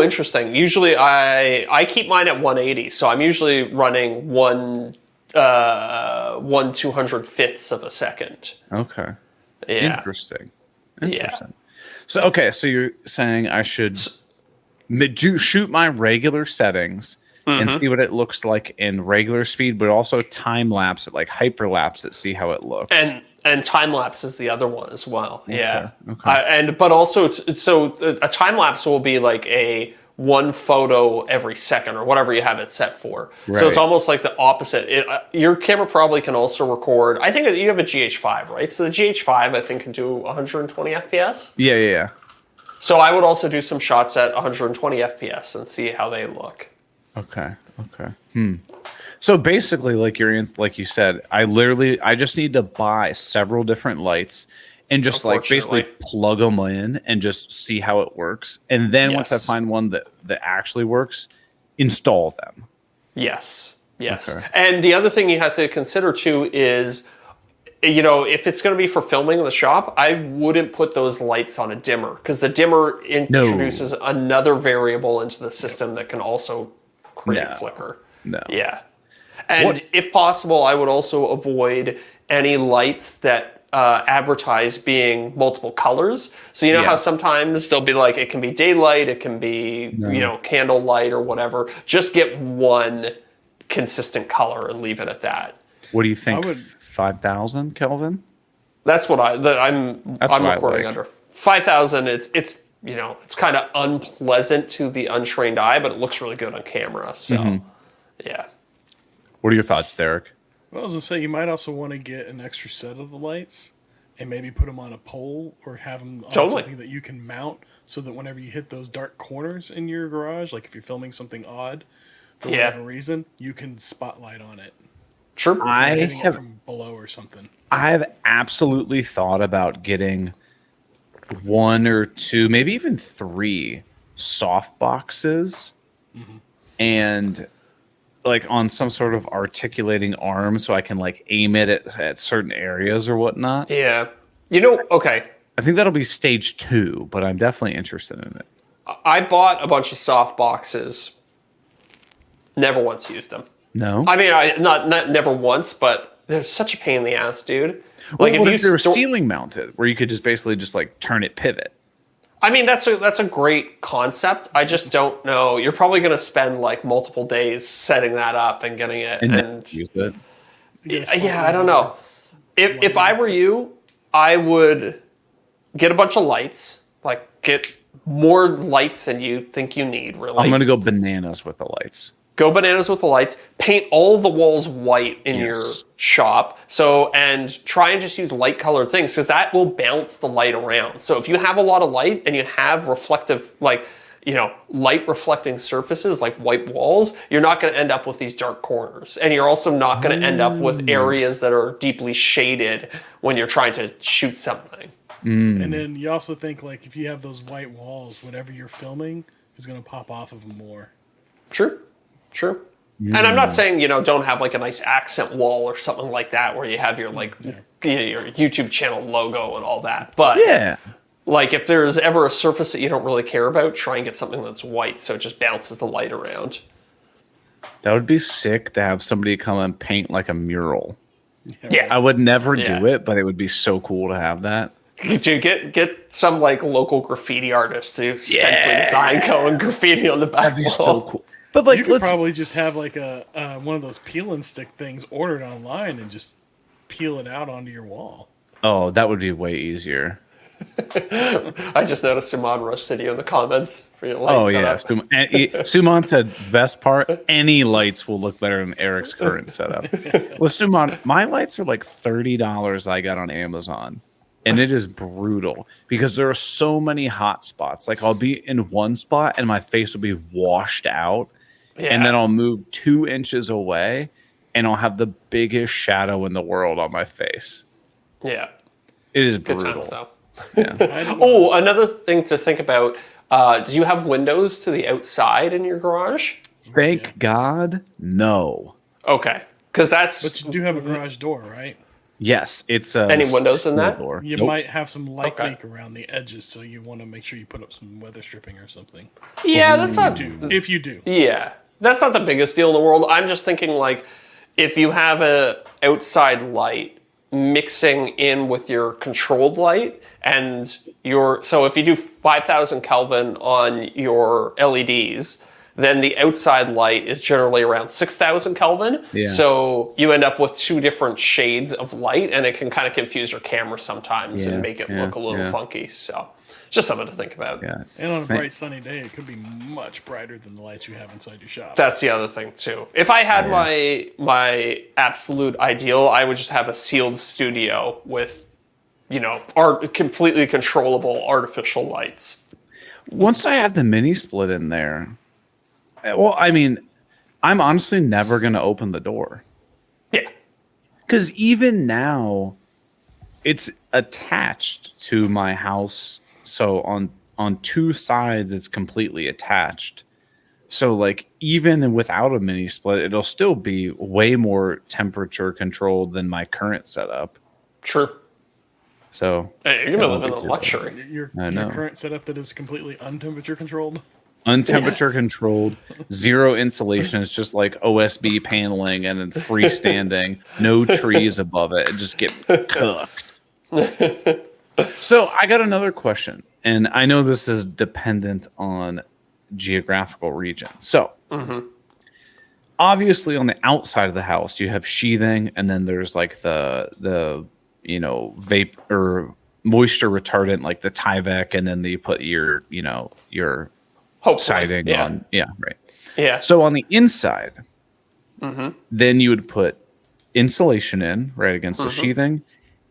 Interesting. Usually I keep mine at 180, so I'm usually running 1/205th of a second. Okay. Yeah. Interesting. Yeah. So so you're saying I should shoot my regular settings and see what it looks like in regular speed, but also time lapse it, like hyperlapse it, see how it looks. And time lapse is the other one as well. Okay. Yeah. Okay. But also, so a time lapse will be like a one photo every second or whatever you have it set for. Right. So it's almost like the opposite. Your camera probably can also record. I think you have a GH5, right? So the GH5 I think can do 120 FPS. Yeah. So I would also do some shots at 120 FPS and see how they look. Okay. So basically, like you said, I just need to buy several different lights and just like basically plug them in and just see how it works. And then once I find one that actually works, install them. Yes. Okay. And the other thing you have to consider too is, if it's going to be for filming in the shop, I wouldn't put those lights on a dimmer, because the dimmer introduces another variable into the system that can also create flicker. No. Yeah. And if possible, I would also avoid any lights that advertise being multiple colors. So how sometimes they'll be like, it can be daylight, it can be candle light or whatever. Just get one consistent color and leave it at that. What do you think? 5,000 Kelvin? That's what I'm recording under 5,000. It's kind of unpleasant to the untrained eye, but it looks really good on camera. So yeah. What are your thoughts, Deric? Well, I was going to say, you might also want to get an extra set of the lights and maybe put them on a pole or have them on something that you can mount, so that whenever you hit those dark corners in your garage, like if you're filming something odd for whatever reason, you can spotlight on it. Sure. I have from below or something. I've absolutely thought about getting 1 or 2, maybe even 3 soft boxes and like on some sort of articulating arm, so I can like aim it at certain areas or whatnot. Yeah. Okay. I think that'll be stage 2, but I'm definitely interested in it. I bought a bunch of soft boxes. Never once used them. No? I mean, not never once, but they're such a pain in the ass, dude. Like if you were ceiling mounted, where you could just basically just like turn it pivot. I mean, that's a great concept. I just don't know. You're probably going to spend like multiple days setting that up and getting it and use it. Yeah, I don't know. If I were you, I would get a bunch of lights, like get more lights than you think you need, really. I'm going to go bananas with the lights. Go bananas with the lights. Paint all the walls white in your shop. And try and just use light colored things, because that will bounce the light around. So if you have a lot of light and you have reflective, light reflecting surfaces like white walls, you're not going to end up with these dark corners. And you're also not going to end up with areas that are deeply shaded when you're trying to shoot something. And then you also think, like, if you have those white walls, whatever you're filming is going to pop off of them more. True. And I'm not saying, don't have like a nice accent wall or something like that where you have your your YouTube channel logo and all that. But like if there's ever a surface that you don't really care about, try and get something that's white so it just bounces the light around. That would be sick to have somebody come and paint like a mural. Yeah. I would never do it, but it would be so cool to have that. Dude, get some like local graffiti artist to Spencer Design Co. and graffiti on the back. That'd be so cool. But like, you could probably just have like a one of those peel and stick things ordered online and just peel it out onto your wall. Oh, that would be way easier. I just noticed Suman roasted you in the comments for your light Oh yeah, setup. Suman said best part. Any lights will look better than Eric's current setup. Well, Suman, my lights are like $30. I got on Amazon, and it is brutal because there are so many hot spots. Like I'll be in one spot and my face will be washed out, and then I'll move 2 inches away, and I'll have the biggest shadow in the world on my face. Yeah. It is Good brutal. times, though. Yeah. Oh, another thing to think about. Do you have windows to the outside in your garage? Thank God, no. Okay. Because that's... But you do have a garage door, right? Yes, it's Any windows in that? door. You Nope. might have some light leak around the edges, so you want to make sure you put up some weather stripping or something. Yeah, that's not... If you do. Yeah. That's not the biggest deal in the world. I'm just thinking, like, if you have a outside light mixing in with your controlled light and so if you do 5,000 Kelvin on your LEDs, then the outside light is generally around 6,000 Kelvin. Yeah. So you end up with 2 different shades of light, and it can kind of confuse your camera sometimes and make it look a little funky. So just something to think about. Yeah. And on a bright sunny day, it could be much brighter than the lights you have inside your shop. That's the other thing too. If I had my absolute ideal, I would just have a sealed studio with, completely controllable artificial lights. Once I have the mini split in there, well, I mean, I'm honestly never going to open the door. Yeah. Because even now, it's attached to my house. So on 2 sides, it's completely attached. So like even without a mini split, it'll still be way more temperature controlled than my current setup. True. So Hey, you're gonna live in the luxury. Your current setup that is completely untemperature controlled? Untemperature controlled, 0 insulation. It's just like OSB paneling and then freestanding, no trees above it. It just get cooked. So I got another question, and I know this is dependent on geographical region. So obviously on the outside of the house, you have sheathing, and then there's like the vape or moisture retardant, like the Tyvek, and then you put your siding on. Yeah, right. Yeah. So on the inside, then you would put insulation in right against the sheathing.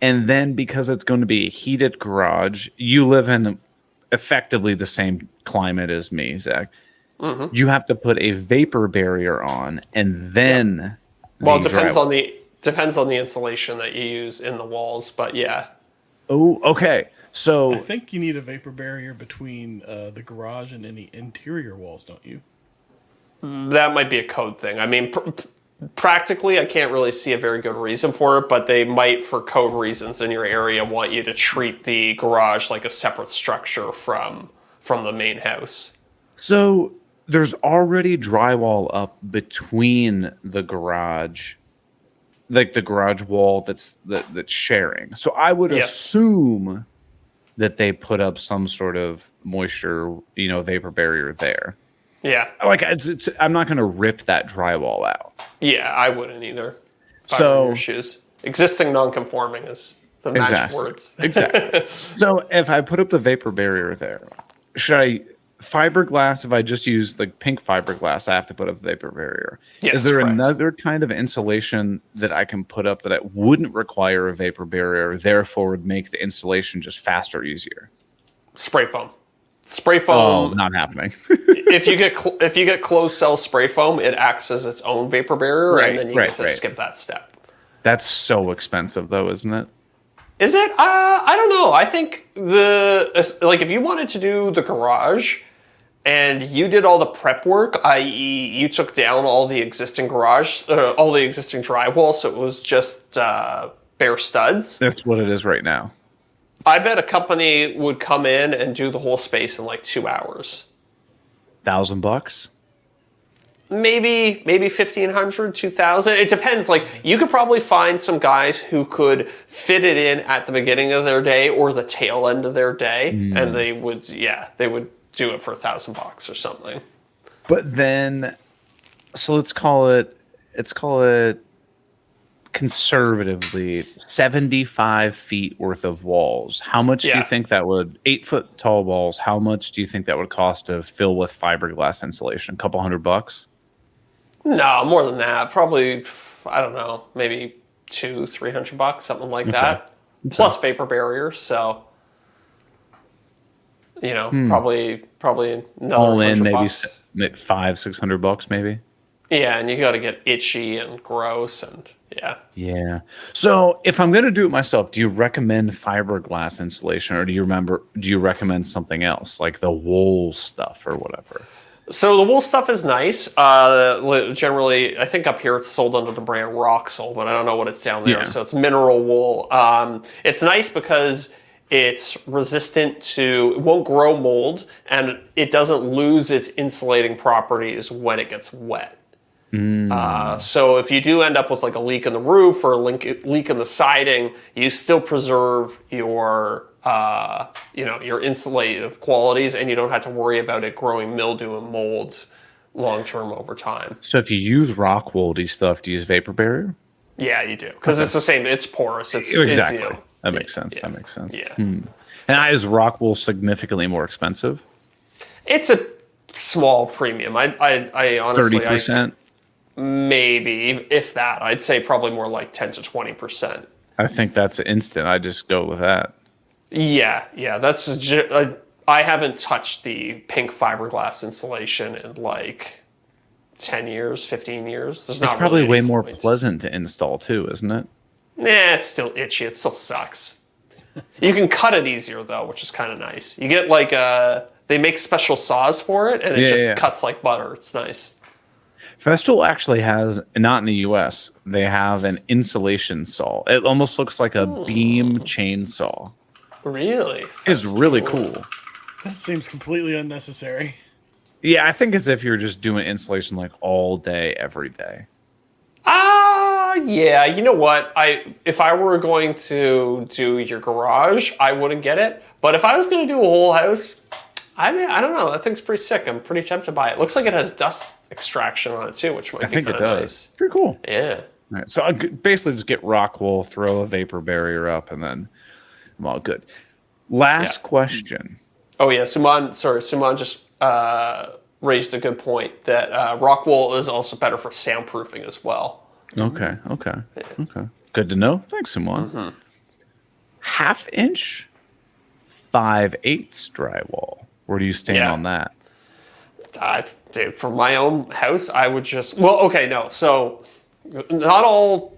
And then because it's going to be a heated garage, you live in effectively the same climate as me, Zach. You have to put a vapor barrier on, and then well, it depends on the insulation that you use in the walls, but yeah. Oh, okay. So I think you need a vapor barrier between the garage and any interior walls, don't you? That might be a code thing. I mean, practically, I can't really see a very good reason for it, but they might, for code reasons in your area, want you to treat the garage like a separate structure from the main house. So there's already drywall up between the garage, like the garage wall that's sharing. So I would assume that they put up some sort of moisture, vapor barrier there. Yeah. Like I'm not going to rip that drywall out. Yeah, I wouldn't either. So your shoes. Existing non-conforming is the magic words. Exactly. So if I put up the vapor barrier there, should I fiberglass? If I just use like pink fiberglass, I have to put up the vapor barrier. Yes, is there correct. another kind of insulation that I can put up that it wouldn't require a vapor barrier, therefore would make the installation just faster, easier? Spray foam. Spray foam. Oh, not happening. if you get closed cell spray foam, it acts as its own vapor barrier, and then you get to skip that step. That's so expensive, though, isn't it? Is it? I don't know. I think if you wanted to do the garage and you did all the prep work, i.e., you took down all the existing all the existing drywall, so it was just bare studs. That's what it is right now. I bet a company would come in and do the whole space in like 2 hours. $1,000? Maybe 1,500, 2,000. It depends. Like, you could probably find some guys who could fit it in at the beginning of their day or the tail end of their day, and they would do it for $1,000 or something. But then, so let's call it conservatively 75 feet worth of walls. How much do you think that would 8-foot tall walls? How much do you think that would cost to fill with fiberglass insulation? A couple $100? No, more than that. Probably, I don't know, maybe $200-300, something like that. Plus vapor barrier. So, probably another all in maybe $100. $500-600 maybe. Yeah, and you got to get itchy and gross and Yeah. So if I'm going to do it myself, do you recommend fiberglass insulation, or do you recommend something else like the wool stuff or whatever? So the wool stuff is nice. Generally, I think up here it's sold under the brand Roxol, but I don't know what it's down there. Yeah. So it's mineral wool. It's nice because it's resistant to, it won't grow mold, and it doesn't lose its insulating properties when it gets wet. So if you do end up with like a leak in the roof or a leak in the siding, you still preserve your your insulative qualities, and you don't have to worry about it growing mildew and mold long term over time. So if you use rock woolly stuff, do you use vapor barrier? Yeah, you do, because it's the same. It's porous. Exactly. It's, that makes sense. Yeah. That makes sense. Yeah. And is rock wool significantly more expensive? It's a small premium. I honestly 30%. Maybe, if that. I'd say probably more like 10 to 20%. I think that's instant. I just go with that. Yeah. I haven't touched the pink fiberglass insulation in like 10 years, 15 years. There's not It's probably really way any more point. pleasant to install too, isn't it? Nah, it's still itchy. It still sucks. You can cut it easier though, which is kind of nice. You get like they make special saws for it, and it just cuts like butter. It's nice. Festool actually has, not in the US, they have an insulation saw. It almost looks like a beam chainsaw. Really? It's really cool. That seems completely unnecessary. Yeah, I think as if you're just doing insulation like all day, every day. Yeah. You know what? If I were going to do your garage, I wouldn't get it. But if I was going to do a whole house, I don't know. That thing's pretty sick. I'm pretty tempted by it. Looks like it has dust extraction on it too, which might be kind of nice. Pretty cool. Yeah. All right, so I basically just get rock wool, throw a vapor barrier up, and then I'm all good. Last question. Oh yeah, Suman just raised a good point that rock wool is also better for soundproofing as well. Okay. Good to know. Thanks, Simon. 1/2 inch, 5/8 drywall. Where do you stand on that? Dude, for my own house, I would just... Well, okay, no. So, not all...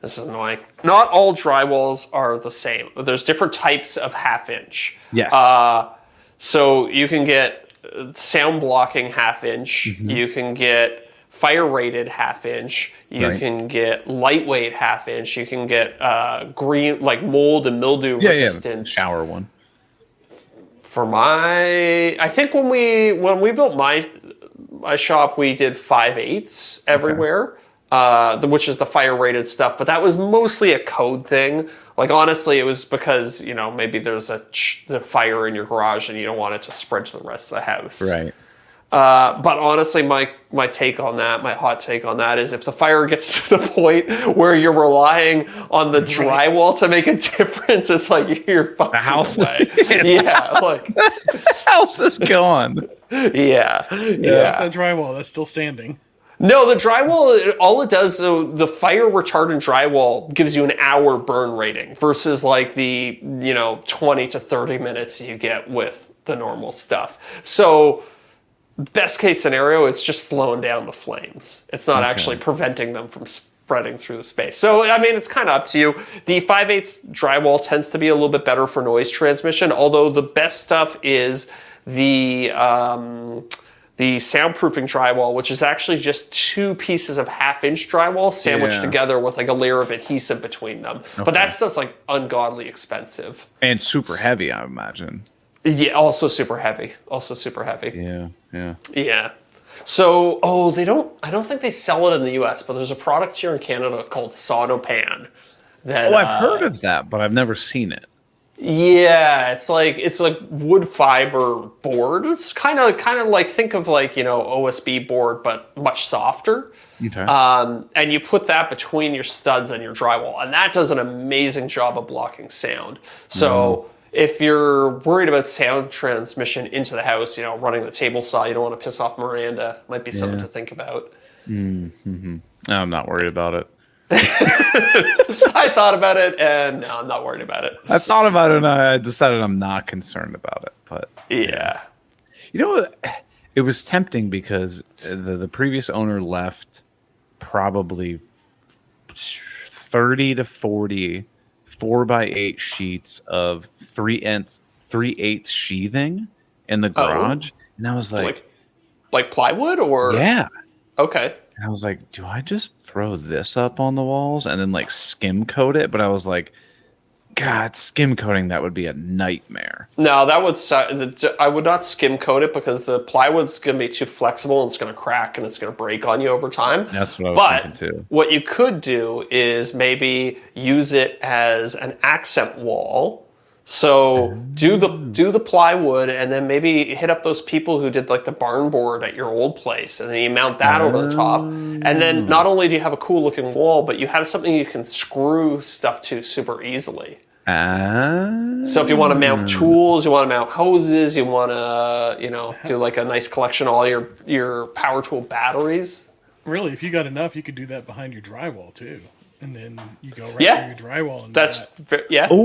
This is annoying. Not all drywalls are the same. There's different types of 1/2 inch. Yes. So, you can get sound blocking 1/2 inch. You can get fire-rated 1/2 inch. You can get lightweight 1/2 inch. You can get green, like mold and mildew resistant. Shower one. For I think when we built my shop, we did 5/8 everywhere, which is the fire rated stuff. But that was mostly a code thing. Like honestly, it was because maybe there's a fire in your garage and you don't want it to spread to the rest of the house. Right. But honestly, my take on that, my hot take on that is if the fire gets to the point where you're relying on the drywall to make a difference, it's like you're fucked. The house. Away. Yeah, like the house is gone. Yeah. Except that drywall that's still standing. No, the drywall, all it does, so the fire retardant drywall gives you an hour burn rating versus like the 20 to 30 minutes you get with the normal stuff. So best case scenario, it's just slowing down the flames. It's not actually preventing them from spreading through the space. So, I mean, it's kind of up to you. The 5/8 drywall tends to be a little bit better for noise transmission, although the best stuff is the soundproofing drywall, which is actually just 2 pieces of 1/2 inch drywall sandwiched together with like a layer of adhesive between them. But that stuff's like ungodly expensive. And super heavy, I imagine. Yeah, also super heavy. Yeah. So, I don't think they sell it in the US, but there's a product here in Canada called Sonopan. I've heard of that, but I've never seen it. Yeah, it's like wood fiber board. It's kind of like, think of like, OSB board, but much softer. Okay. And you put that between your studs and your drywall, and that does an amazing job of blocking sound. So if you're worried about sound transmission into the house, running the table saw, you don't want to piss off Miranda, might be something to think about. Mm-hmm. I'm not worried about it. I thought about it, and no, I'm not worried about it. I thought about it, and I decided I'm not concerned about it. But yeah. You know what? It was tempting because the previous owner left probably 30 to 40 4x8 sheets of 3/8 sheathing in the garage. And I was like plywood or? Yeah. Okay. And I was like, do I just throw this up on the walls and then skim coat it? But I was like, God, skim coating, that would be a nightmare. No, that would suck. I would not skim coat it because the plywood's going to be too flexible and it's going to crack and it's going to break on you over time. That's what I was thinking too. What you could do is maybe use it as an accent wall. So do the plywood and then maybe hit up those people who did the barn board at your old place, and then you mount that over the top. And then not only do you have a cool looking wall, but you have something you can screw stuff to super easily. So if you want to mount tools, you want to mount hoses, you want to, do a nice collection of all your power tool batteries. Really, if you got enough, you could do that behind your drywall too. And then you go right through your drywall. And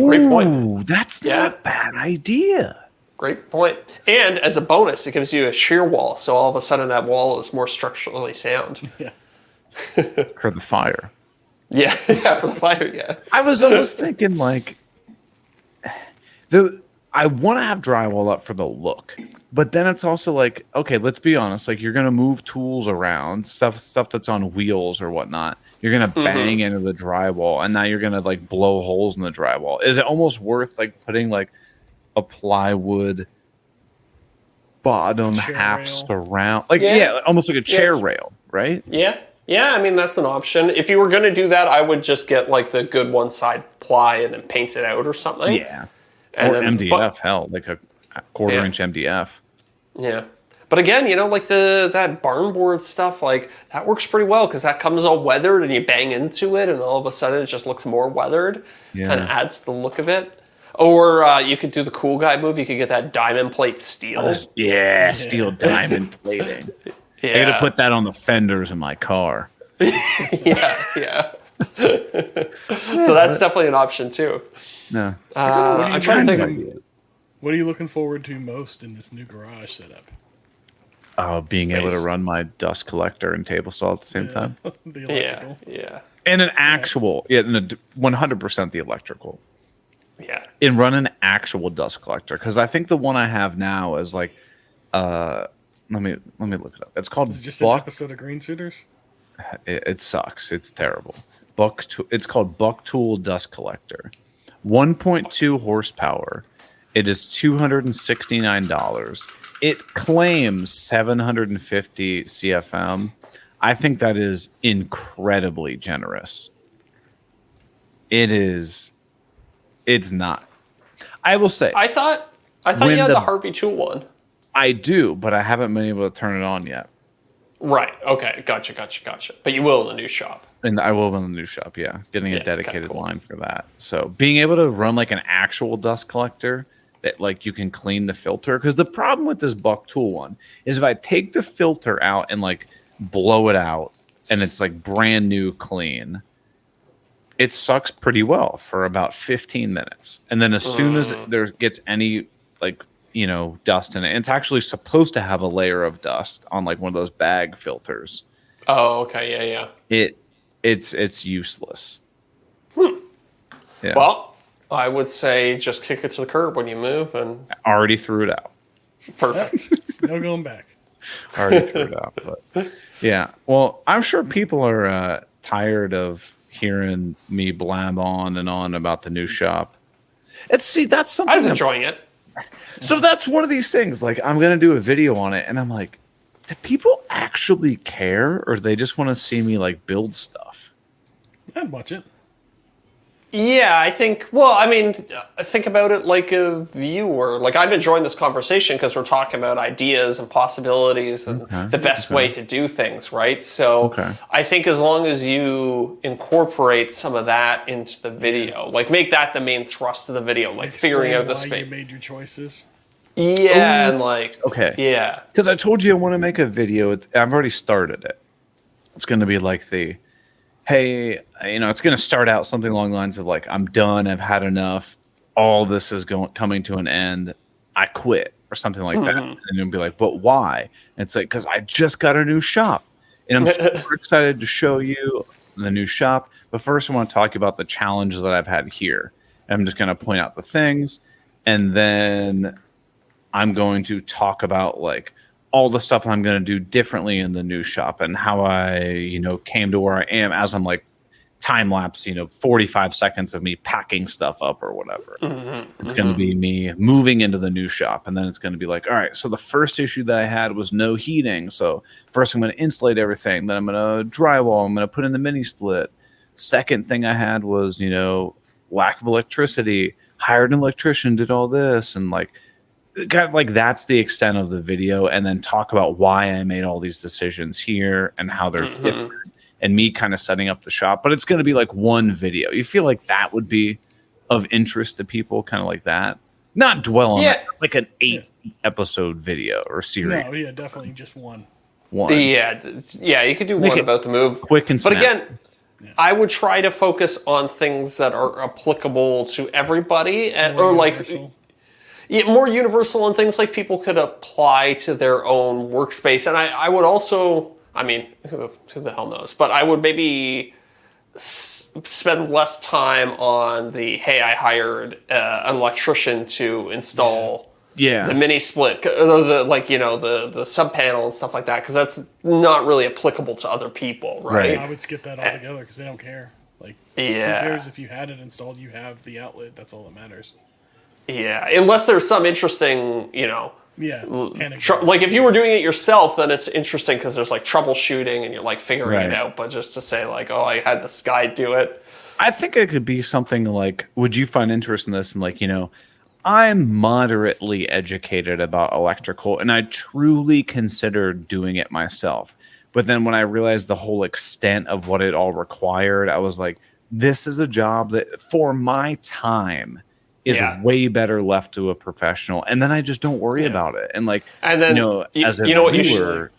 great point. That's not a bad idea. Great point. And as a bonus, it gives you a shear wall. So all of a sudden that wall is more structurally sound. Yeah. For the fire. Yeah, for the fire, yeah. I was almost thinking I want to have drywall up for the look. But then it's also okay, let's be honest. You're going to move tools around, stuff that's on wheels or whatnot. You're going to bang into the drywall, and now you're going to blow holes in the drywall. Is it almost worth putting a plywood bottom half surround? Almost like a chair rail, right? Yeah. Yeah, I mean, that's an option. If you were going to do that, I would just get the good one side ply and then paint it out or something. Yeah. And or then, MDF, hell, a quarter-inch MDF. Yeah. But again, that barn board stuff, that works pretty well because that comes all weathered and you bang into it and all of a sudden it just looks more weathered and adds to the look of it. Or you could do the cool guy move. You could get that diamond plate steel. Steel diamond plating. Yeah. I got to put that on the fenders in my car. yeah. So that's definitely an option too. No. I'm trying to think. What are you looking forward to most in this new garage setup? Being able to run my dust collector and table saw at the same time. The electrical. Yeah. And an actual, 100% the electrical. Yeah. And run an actual dust collector, because I think the one I have now is let me look it up. It's called Is it just an episode of Green Suiters? It sucks. It's terrible. It's called Buck Tool Dust Collector. 1.2 horsepower. It is $269. It claims 750 CFM. I think that is incredibly generous. It's not. I will say. I thought you had the Harvey Tool one. I do, but I haven't been able to turn it on yet. Right. Okay. Gotcha. But you will in the new shop. And I will in the new shop, yeah. Getting a dedicated line for that. So being able to run an actual dust collector that you can clean the filter. Because the problem with this Buck Tool one is if I take the filter out and blow it out and it's brand new clean, it sucks pretty well for about 15 minutes. And then as soon as there gets any dust in it, it's actually supposed to have a layer of dust on one of those bag filters. Oh, okay, yeah. It's useless. Yeah. Well, I would say just kick it to the curb when you move, and I already threw it out. Perfect. No going back. Already threw it out, but yeah. Well, I'm sure people are tired of hearing me blab on and on about the new shop. That's something. I was enjoying it. So that's one of these things. I'm gonna do a video on it, and I'm like, do people actually care, or do they just want to see me build stuff? I'd watch it. Yeah, I think, well, I mean, think about it like a viewer. Like, I'm enjoying this conversation because we're talking about ideas and possibilities and the best way to do things, right? So I think as long as you incorporate some of that into the video, like make that the main thrust of the video, like figuring out the why space. you made your choices. Yeah, and like, yeah. Because I told you I want to make a video. I've already started it. It's going to be like hey, it's going to start out something along the lines of like, I'm done. I've had enough. All this is coming to an end. I quit or something like that. And it'll be like, but why? And it's like, because I just got a new shop and I'm super excited to show you the new shop. But first I want to talk about the challenges that I've had here. And I'm just going to point out the things. And then I'm going to talk about like all the stuff I'm going to do differently in the new shop and how I, came to where I am as I'm like time lapse, 45 seconds of me packing stuff up or whatever. It's going to be me moving into the new shop. And then it's going to be like, all right, so the first issue that I had was no heating. So first I'm going to insulate everything. Then I'm going to drywall. I'm going to put in the mini split. Second thing I had was, lack of electricity. Hired an electrician, did all this. And like, kind of like that's the extent of the video, and then talk about why I made all these decisions here and how they're different, and me kind of setting up the shop. But it's going to be like one video. You feel like that would be of interest to people, kind of like that. Not dwell on it, like an 8-episode video or series. No, yeah, definitely just one. Yeah, you could do one about the move. Quick and But snap. again, I would try to focus on things that are applicable to everybody, or like more universal, and things like people could apply to their own workspace. And I would also, I mean, who the hell knows? But I would maybe spend less time on the, hey, I hired an electrician to install the mini split, the sub panel and stuff like that, because that's not really applicable to other people, right? I would skip that altogether because they don't care. Like, who cares if you had it installed? You have the outlet. That's all that matters. Yeah, unless there's some interesting, like if you were doing it yourself, then it's interesting because there's like troubleshooting and you're like figuring it out. But just to say like, oh, I had this guy do it. I think it could be something like, would you find interest in this? And like, I'm moderately educated about electrical and I truly considered doing it myself. But then when I realized the whole extent of what it all required, I was like, this is a job that for my time is way better left to a professional, and then I just don't worry about it. And like, and then as a viewer,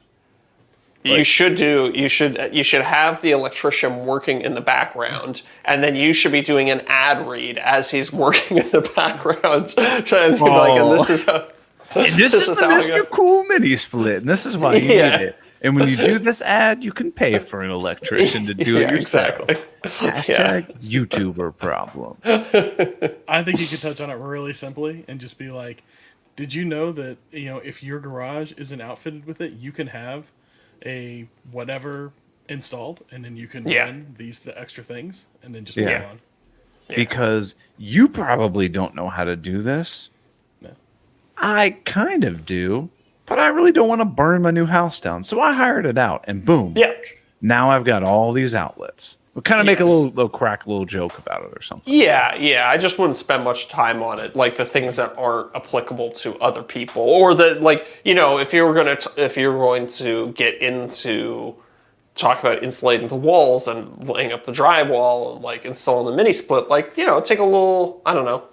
you should have the electrician working in the background, and then you should be doing an ad read as he's working in the background. And this is how. And this is the Mr. Cool mini split, and this is why you need it. And when you do this ad, you can pay for an electrician to do it yourself. Exactly. Hashtag YouTuber problem. I think you could touch on it really simply and just be like, did you know that, if your garage isn't outfitted with it, you can have a whatever installed, and then you can run the extra things, and then just put it on. Yeah. Because you probably don't know how to do this. No. I kind of do. But I really don't want to burn my new house down. So I hired it out, and boom. Yeah. Now I've got all these outlets. We'll kind of make a little joke about it or something. Yeah. I just wouldn't spend much time on it. Like the things that aren't applicable to other people, or that, like, if you're going to get into talk about insulating the walls and laying up the drywall and like installing the mini split, like, take a little, I don't know.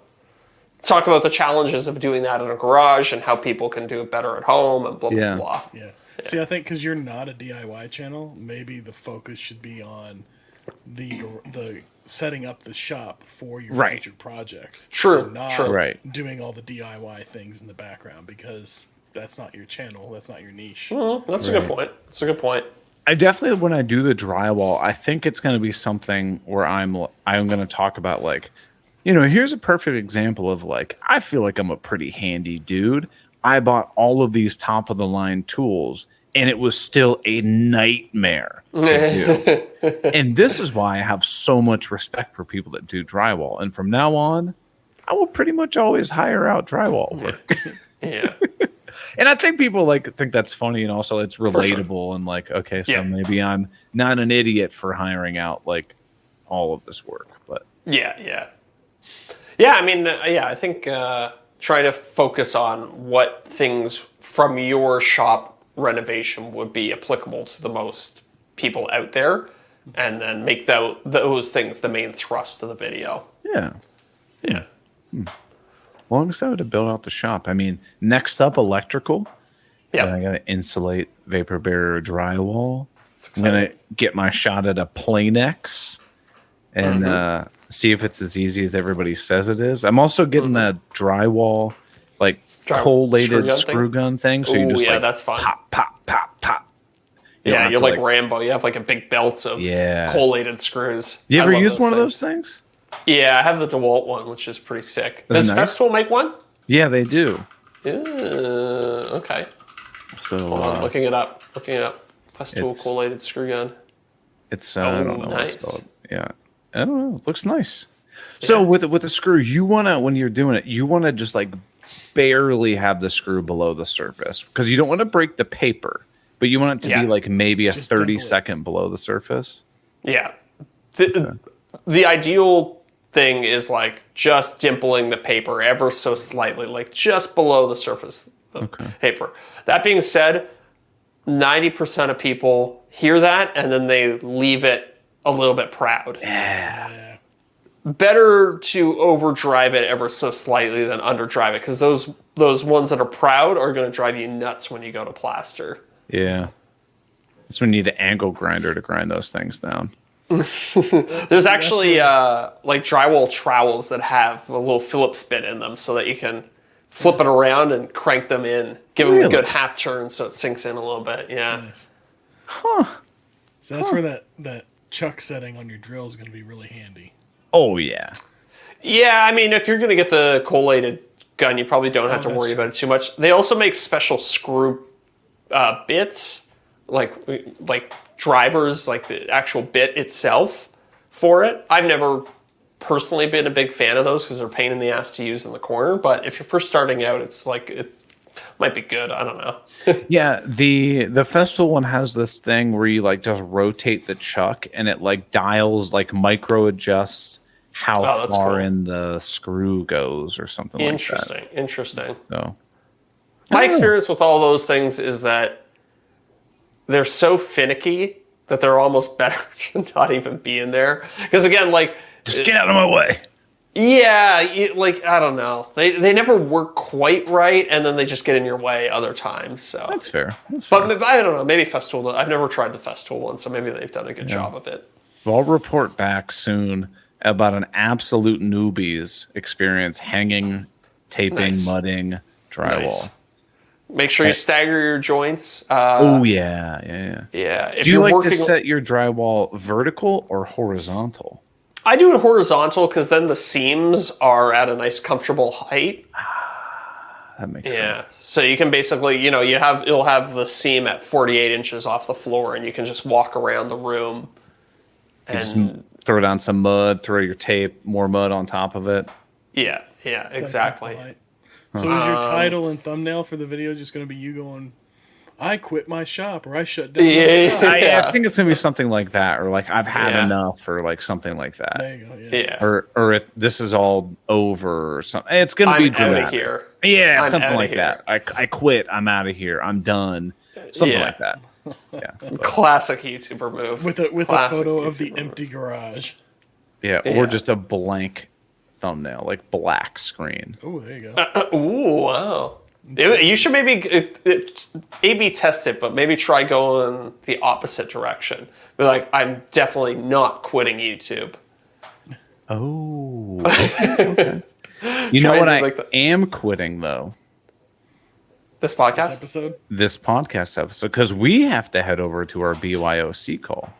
Talk about the challenges of doing that in a garage and how people can do it better at home and blah, blah, blah. Yeah. See, I think because you're not a DIY channel, maybe the focus should be on the setting up the shop for your future projects. True. Not doing all the DIY things in the background, because that's not your channel. That's not your niche. That's a good point. That's a good point. I definitely, when I do the drywall, I think it's going to be something where I'm going to talk about like, here's a perfect example of like, I feel like I'm a pretty handy dude. I bought all of these top of the line tools and it was still a nightmare to do. And this is why I have so much respect for people that do drywall. And from now on, I will pretty much always hire out drywall work. Yeah. And I think people think that's funny, and also it's relatable, and like, okay, so maybe I'm not an idiot for hiring out like all of this work, but Yeah. I mean, I think trying to focus on what things from your shop renovation would be applicable to the most people out there, and then make those things the main thrust of the video. Yeah. Yeah. Well, I'm excited to build out the shop. I mean, next up, electrical. Yeah. Then I got to insulate vapor barrier drywall. It's I'm going exciting. to get my shot at a Planex and see if it's as easy as everybody says it is. I'm also getting that drywall, like collated screw gun thing. So you just like that's fun. pop, pop, pop, pop. Yeah, you're like Rambo. You have like a big belt of collated screws. You ever used one of those things? Yeah, I have the DeWalt one, which is pretty sick. Does nice? Festool make one? Yeah, they do. Okay. So, Hold on, looking it up. Festool collated screw gun. It's I don't know nice. what it's called. Yeah, I don't know. It looks nice. So with the screw, you wanna when you're doing it, you wanna just like barely have the screw below the surface because you don't want to break the paper, but you want it to be like maybe a 30-second below the surface. Yeah. The ideal thing is like just dimpling the paper ever so slightly, like just below the surface of the paper. That being said, 90% of people hear that and then they leave it a little bit proud. Yeah. Better to overdrive it ever so slightly than underdrive it, because those ones that are proud are going to drive you nuts when you go to plaster. Yeah. That's when you need an angle grinder to grind those things down. There's actually like drywall trowels that have a little Phillips bit in them so that you can flip it around and crank them in. Give them a good half turn so it sinks in a little bit. Yeah. Nice. Huh. So that's where that chuck setting on your drill is going to be really handy. Oh, yeah. Yeah, I mean, if you're going to get the collated gun, you probably don't have to worry about it too much. They also make special screw bits, like drivers, like the actual bit itself for it. I've never personally been a big fan of those because they're a pain in the ass to use in the corner. But if you're first starting out, it's like it might be good. I don't know. Yeah, the Festool one has this thing where you like just rotate the chuck and it like dials, like micro adjusts how far in the screw goes or something like that. Interesting. So my experience with all those things is that they're so finicky that they're almost better to not even be in there. Because again, like, just get out of my way. Yeah, like, I don't know. They never work quite right, and then they just get in your way other times. So that's fair. But I don't know. Maybe Festool. I've never tried the Festool one, so maybe they've done a good job of it. Well, I'll report back soon about an absolute newbie's experience hanging, taping, mudding drywall. Nice. Make sure you stagger your joints. Yeah. Do you like to set your drywall vertical or horizontal? I do it horizontal because then the seams are at a nice, comfortable height. That makes sense. So you can basically, you'll have the seam at 48 inches off the floor, and you can just walk around the room and just throw down some mud, throw your tape, more mud on top of it. Yeah, exactly. So is your title and thumbnail for the video just going to be you going, I quit my shop, or I shut down my shop? I think it's going to be something like that, or like I've had enough, or like something like that. There you go, yeah. Or this is all over, or something. It's going to be dramatic. I'm out of here. Yeah, something like that. I quit. I'm out of here. I'm done. Something like that. Yeah. Classic YouTuber move. With a photo of the empty garage. Yeah, or just a blank thumbnail, like black screen. Oh, there you go. Wow. You should maybe A/B test it, but maybe try going the opposite direction. Be like, I'm definitely not quitting YouTube. Oh. Okay. You know what I am quitting, though? This podcast? This podcast episode, because we have to head over to our BYOC call.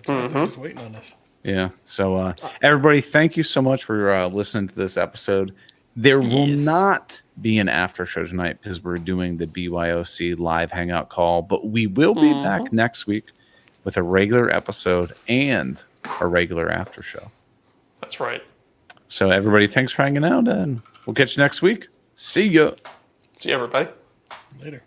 Just waiting on us. Yeah. So, everybody, thank you so much for listening to this episode. There will not be an after show tonight because we're doing the BYOC live hangout call, but we will be back next week with a regular episode and a regular after show. That's right. So everybody, thanks for hanging out, and we'll catch you next week. See ya. See you, everybody. Later.